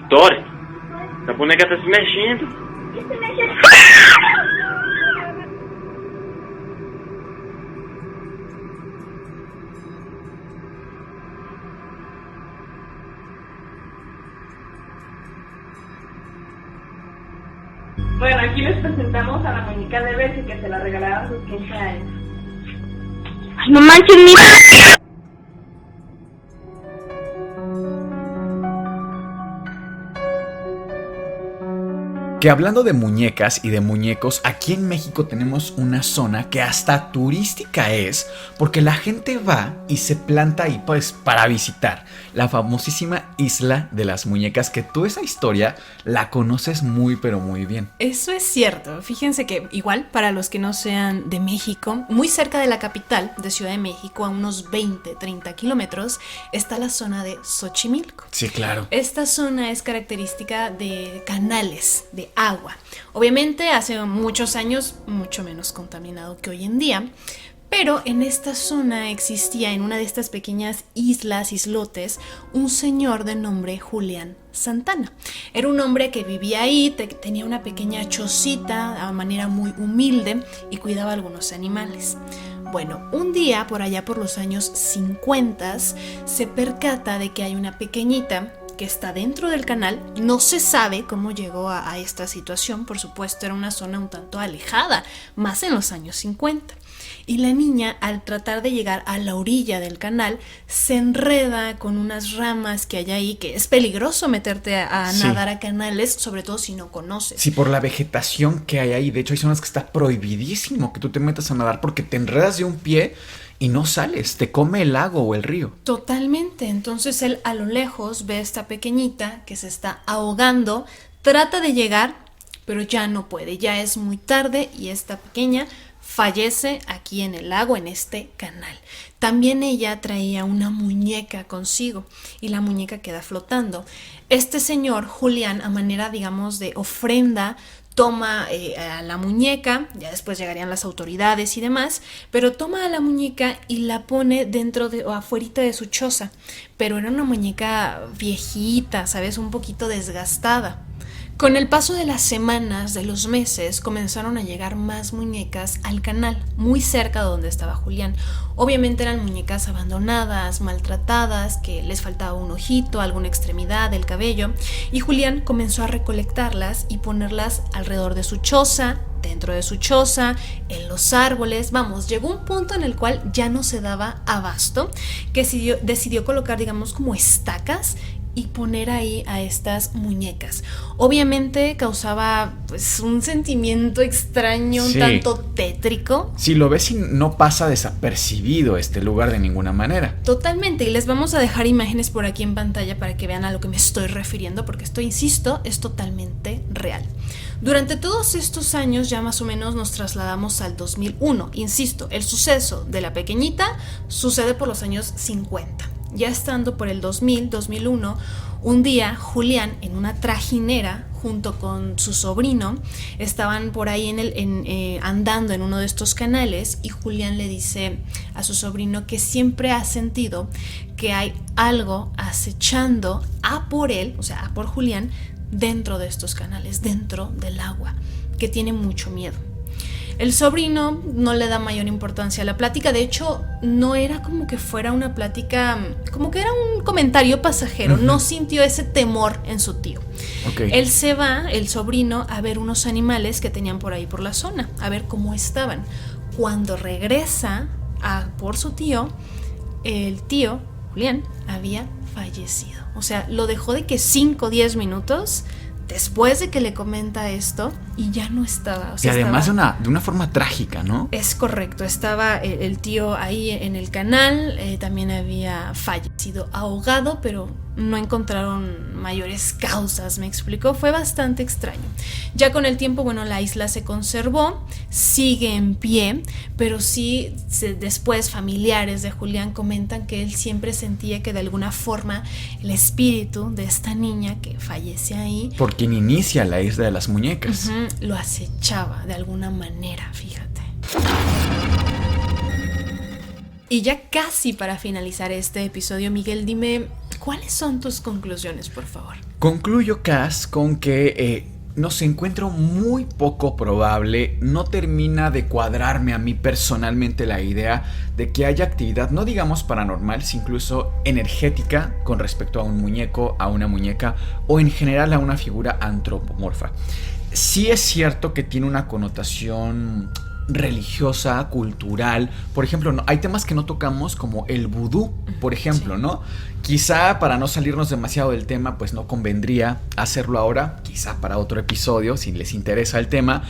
Dori, a boneca tá se mexendo. Que se mexer? Bueno, aquí les presentamos a la muñeca de Bessie que se la regalaron a sus 15 años. Ay, no manches, mira. Que hablando de muñecas y de muñecos, aquí en México tenemos una zona que hasta turística es, porque la gente va y se planta ahí pues para visitar la famosísima Isla de las Muñecas, que tú esa historia la conoces muy pero muy bien. Eso es cierto, fíjense que igual para los que no sean de México, muy cerca de la capital de Ciudad de México, a unos 20-30 kilómetros, está la zona de Xochimilco. Sí, claro. Esta zona es característica de canales de agua. Obviamente hace muchos años mucho menos contaminado que hoy en día, pero en esta zona existía, en una de estas pequeñas islotes, un señor de nombre Julián Santana. Era un hombre que vivía ahí, tenía una pequeña chocita a manera muy humilde y cuidaba algunos animales. Bueno, un día por allá por los años 50 se percata de que hay una pequeñita que está dentro del canal. No se sabe cómo llegó a esta situación, por supuesto era una zona un tanto alejada, más en los años 50. Y la niña, al tratar de llegar a la orilla del canal, se enreda con unas ramas que hay ahí, que es peligroso meterte a nadar a canales, sobre todo si no conoces. Sí, por la vegetación que hay ahí. De hecho, hay zonas que está prohibidísimo que tú te metas a nadar porque te enredas de un pie y no sales, te come el lago o el río. Totalmente, entonces él a lo lejos ve a esta pequeñita que se está ahogando, trata de llegar, pero ya no puede, ya es muy tarde y esta pequeña fallece aquí en el lago, en este canal. También ella traía una muñeca consigo y la muñeca queda flotando. Este señor, Julián, a manera, digamos, de ofrenda, toma a la muñeca, ya después llegarían las autoridades y demás, pero toma a la muñeca y la pone dentro o afuerita de su choza, pero era una muñeca viejita, ¿sabes? Un poquito desgastada. Con el paso de las semanas, de los meses, comenzaron a llegar más muñecas al canal, muy cerca de donde estaba Julián. Obviamente eran muñecas abandonadas, maltratadas, que les faltaba un ojito, alguna extremidad, el cabello, y Julián comenzó a recolectarlas y ponerlas alrededor de su choza, dentro de su choza, en los árboles. Vamos, llegó un punto en el cual ya no se daba abasto, que decidió colocar, digamos, como estacas y poner ahí a estas muñecas. Obviamente causaba pues un sentimiento extraño, un tanto tétrico. Si lo ves, no pasa desapercibido este lugar de ninguna manera. Totalmente, y les vamos a dejar imágenes por aquí en pantalla para que vean a lo que me estoy refiriendo, porque esto, insisto, es totalmente real. Durante todos estos años ya más o menos nos trasladamos al 2001. Insisto, el suceso de la pequeñita sucede por los años 50. Ya estando por el 2000-2001, un día Julián en una trajinera junto con su sobrino estaban por ahí andando en uno de estos canales y Julián le dice a su sobrino que siempre ha sentido que hay algo acechando a por él, o sea, a por Julián, dentro de estos canales, dentro del agua, que tiene mucho miedo. El sobrino no le da mayor importancia a la plática, de hecho no era como que fuera una plática, como que era un comentario pasajero, no sintió ese temor en su tío. Okay. Él se va, el sobrino, a ver unos animales que tenían por ahí por la zona, a ver cómo estaban. Cuando regresa por su tío, el tío, Julián, había fallecido. O sea, lo dejó de que 5 o 10 minutos después de que le comenta esto y ya no estaba. O sea, y además de una forma trágica, ¿no? Es correcto, estaba el tío ahí en el canal, también había fallecido ahogado, pero no encontraron mayores causas, me explicó, fue bastante extraño. Ya con el tiempo, bueno, la isla se conservó, sigue en pie, pero sí después familiares de Julián comentan que él siempre sentía que de alguna forma el espíritu de esta niña que fallece ahí, por quien inicia la isla de las muñecas, lo acechaba de alguna manera, fíjate. Y ya casi para finalizar este episodio, Miguel, dime, ¿cuáles son tus conclusiones, por favor? Concluyo, Cass, con que nos encuentro muy poco probable, no termina de cuadrarme a mí personalmente la idea de que haya actividad, no digamos paranormal, sino incluso energética con respecto a un muñeco, a una muñeca o en general a una figura antropomorfa. Sí es cierto que tiene una connotación religiosa, cultural. Por ejemplo, hay temas que no tocamos como el vudú, por ejemplo, sí, ¿no? Quizá para no salirnos demasiado del tema, pues no convendría hacerlo ahora, quizá para otro episodio, si les interesa el tema.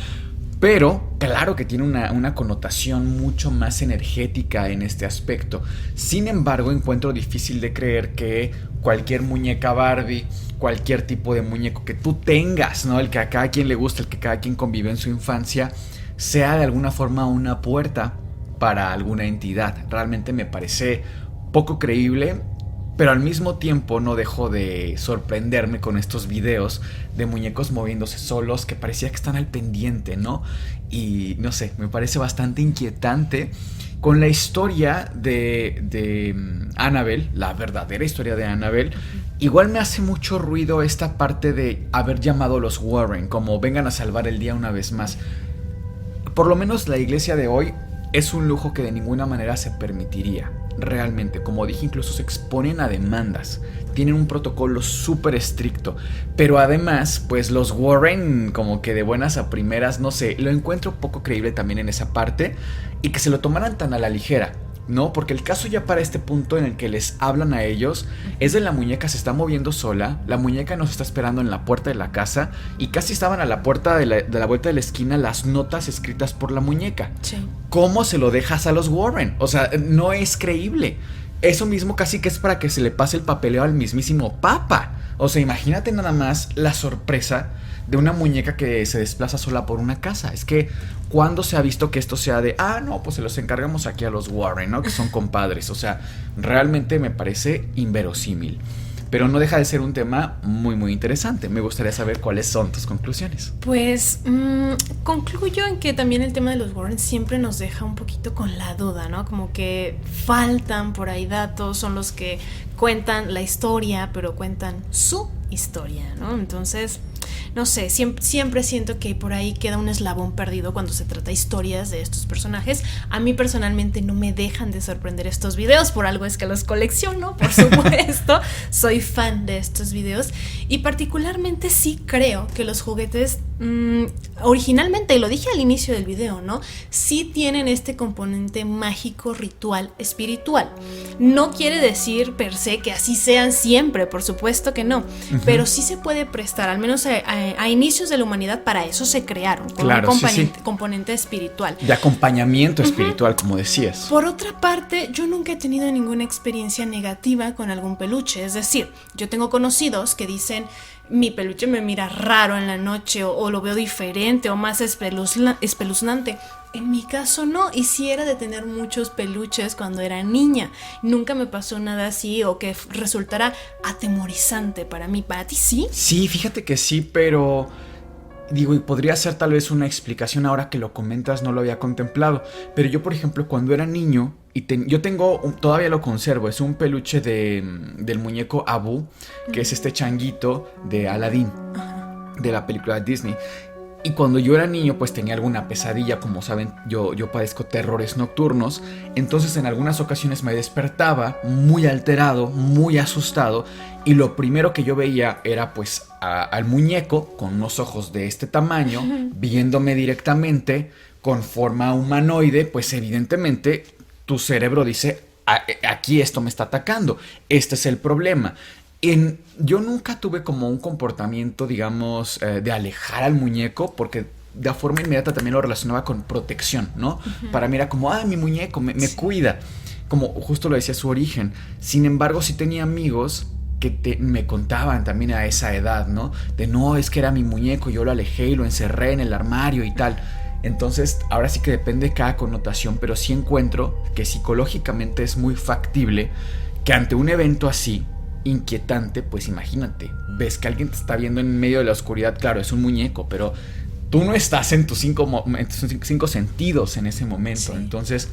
Pero claro que tiene una connotación mucho más energética en este aspecto. Sin embargo, encuentro difícil de creer que cualquier muñeca Barbie, cualquier tipo de muñeco que tú tengas, ¿no? El que a cada quien le gusta, el que cada quien convive en su infancia, sea de alguna forma una puerta para alguna entidad. Realmente me parece poco creíble, pero al mismo tiempo no dejo de sorprenderme con estos videos de muñecos moviéndose solos que parecía que están al pendiente, ¿no? Y no sé, me parece bastante inquietante. Con la historia de Annabelle, la verdadera historia de Annabelle, igual me hace mucho ruido esta parte de haber llamado a los Warren como vengan a salvar el día una vez más. Por lo menos la iglesia de hoy es un lujo que de ninguna manera se permitiría. Realmente, como dije, incluso se exponen a demandas. Tienen un protocolo súper estricto. Pero además, pues los Warren como que de buenas a primeras, no sé, lo encuentro poco creíble también en esa parte. Y que se lo tomaran tan a la ligera, ¿no? Porque el caso ya para este punto en el que les hablan a ellos es de la muñeca se está moviendo sola, la muñeca nos está esperando en la puerta de la casa y casi estaban a la puerta de la vuelta de la esquina las notas escritas por la muñeca. Sí. ¿Cómo se lo dejas a los Warren? O sea, no es creíble. Eso mismo casi que es para que se le pase el papeleo al mismísimo Papa. O sea, imagínate nada más la sorpresa de una muñeca que se desplaza sola por una casa. Es que, ¿cuándo se ha visto que esto sea de, no, pues se los encargamos aquí a los Warren, ¿no? Que son compadres. O sea, realmente me parece inverosímil. Pero no deja de ser un tema muy, muy interesante. Me gustaría saber cuáles son tus conclusiones. Pues concluyo en que también el tema de los Warren siempre nos deja un poquito con la duda, ¿no? Como que faltan por ahí datos, son los que cuentan la historia, pero cuentan su historia, ¿no? Entonces, no sé, siempre siento que por ahí queda un eslabón perdido cuando se trata de historias de estos personajes. A mí personalmente no me dejan de sorprender estos videos, por algo es que los colecciono, por supuesto. Soy fan de estos videos y particularmente sí creo que los juguetes originalmente, y lo dije al inicio del video, ¿no? Sí tienen este componente mágico, ritual, espiritual. No quiere decir per se que así sean siempre, por supuesto que no, pero sí se puede prestar, al menos a inicios de la humanidad, para eso se crearon, con claro, un sí. componente espiritual. De acompañamiento espiritual, como decías. Por otra parte, yo nunca he tenido ninguna experiencia negativa con algún peluche, es decir, yo tengo conocidos que dicen, mi peluche me mira raro en la noche o lo veo diferente o más espeluznante. En mi caso no, y sí era de tener muchos peluches cuando era niña. Nunca me pasó nada así o que resultara atemorizante para mí. ¿Para ti sí? Sí, fíjate que sí, pero digo, y podría ser tal vez una explicación ahora que lo comentas, no lo había contemplado. Pero yo, por ejemplo, cuando era niño, yo tengo, todavía lo conservo, es un peluche del muñeco Abu, que es este changuito de Aladdin, de la película de Disney. Y cuando yo era niño, pues tenía alguna pesadilla. Como saben, yo padezco terrores nocturnos. Entonces en algunas ocasiones me despertaba muy alterado, muy asustado. Y lo primero que yo veía era pues al muñeco con unos ojos de este tamaño, viéndome directamente con forma humanoide. Pues evidentemente tu cerebro dice, aquí esto me está atacando, este es el problema. Yo nunca tuve como un comportamiento, digamos, de alejar al muñeco, porque de forma inmediata también lo relacionaba con protección, ¿no? Para mí era como, mi muñeco me cuida, como justo lo decía su origen. Sin embargo, sí tenía amigos que me contaban también a esa edad, ¿no? De no, es que era mi muñeco, yo lo alejé y lo encerré en el armario y tal. Entonces, ahora sí que depende de cada connotación, pero sí encuentro que psicológicamente es muy factible que ante un evento así, inquietante, pues imagínate, ves que alguien te está viendo en medio de la oscuridad. Claro, es un muñeco, pero tú no estás en tus cinco sentidos en ese momento. Sí. Entonces,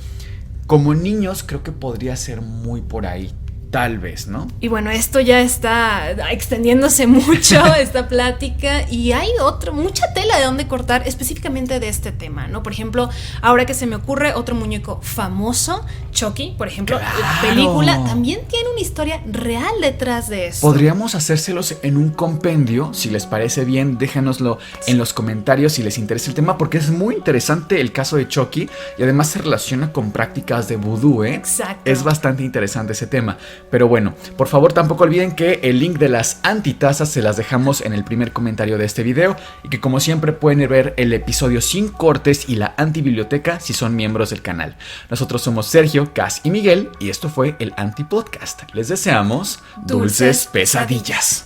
como niños, creo que podría ser muy por ahí. Tal vez, ¿no? Y bueno, esto ya está extendiéndose mucho, esta plática, y hay mucha tela de dónde cortar específicamente de este tema, ¿no? Por ejemplo, ahora que se me ocurre otro muñeco famoso, Chucky, por ejemplo, claro. La película también tiene una historia real detrás de eso. Podríamos hacérselos en un compendio, si les parece bien, déjanoslo en los comentarios si les interesa el tema, porque es muy interesante el caso de Chucky y además se relaciona con prácticas de vudú, ¿eh? Exacto. Es bastante interesante ese tema. Pero bueno, por favor tampoco olviden que el link de las antitazas se las dejamos en el primer comentario de este video y que como siempre pueden ver el episodio sin cortes y la antibiblioteca si son miembros del canal. Nosotros somos Sergio, Cas y Miguel y esto fue el Antipodcast. Les deseamos dulces pesadillas.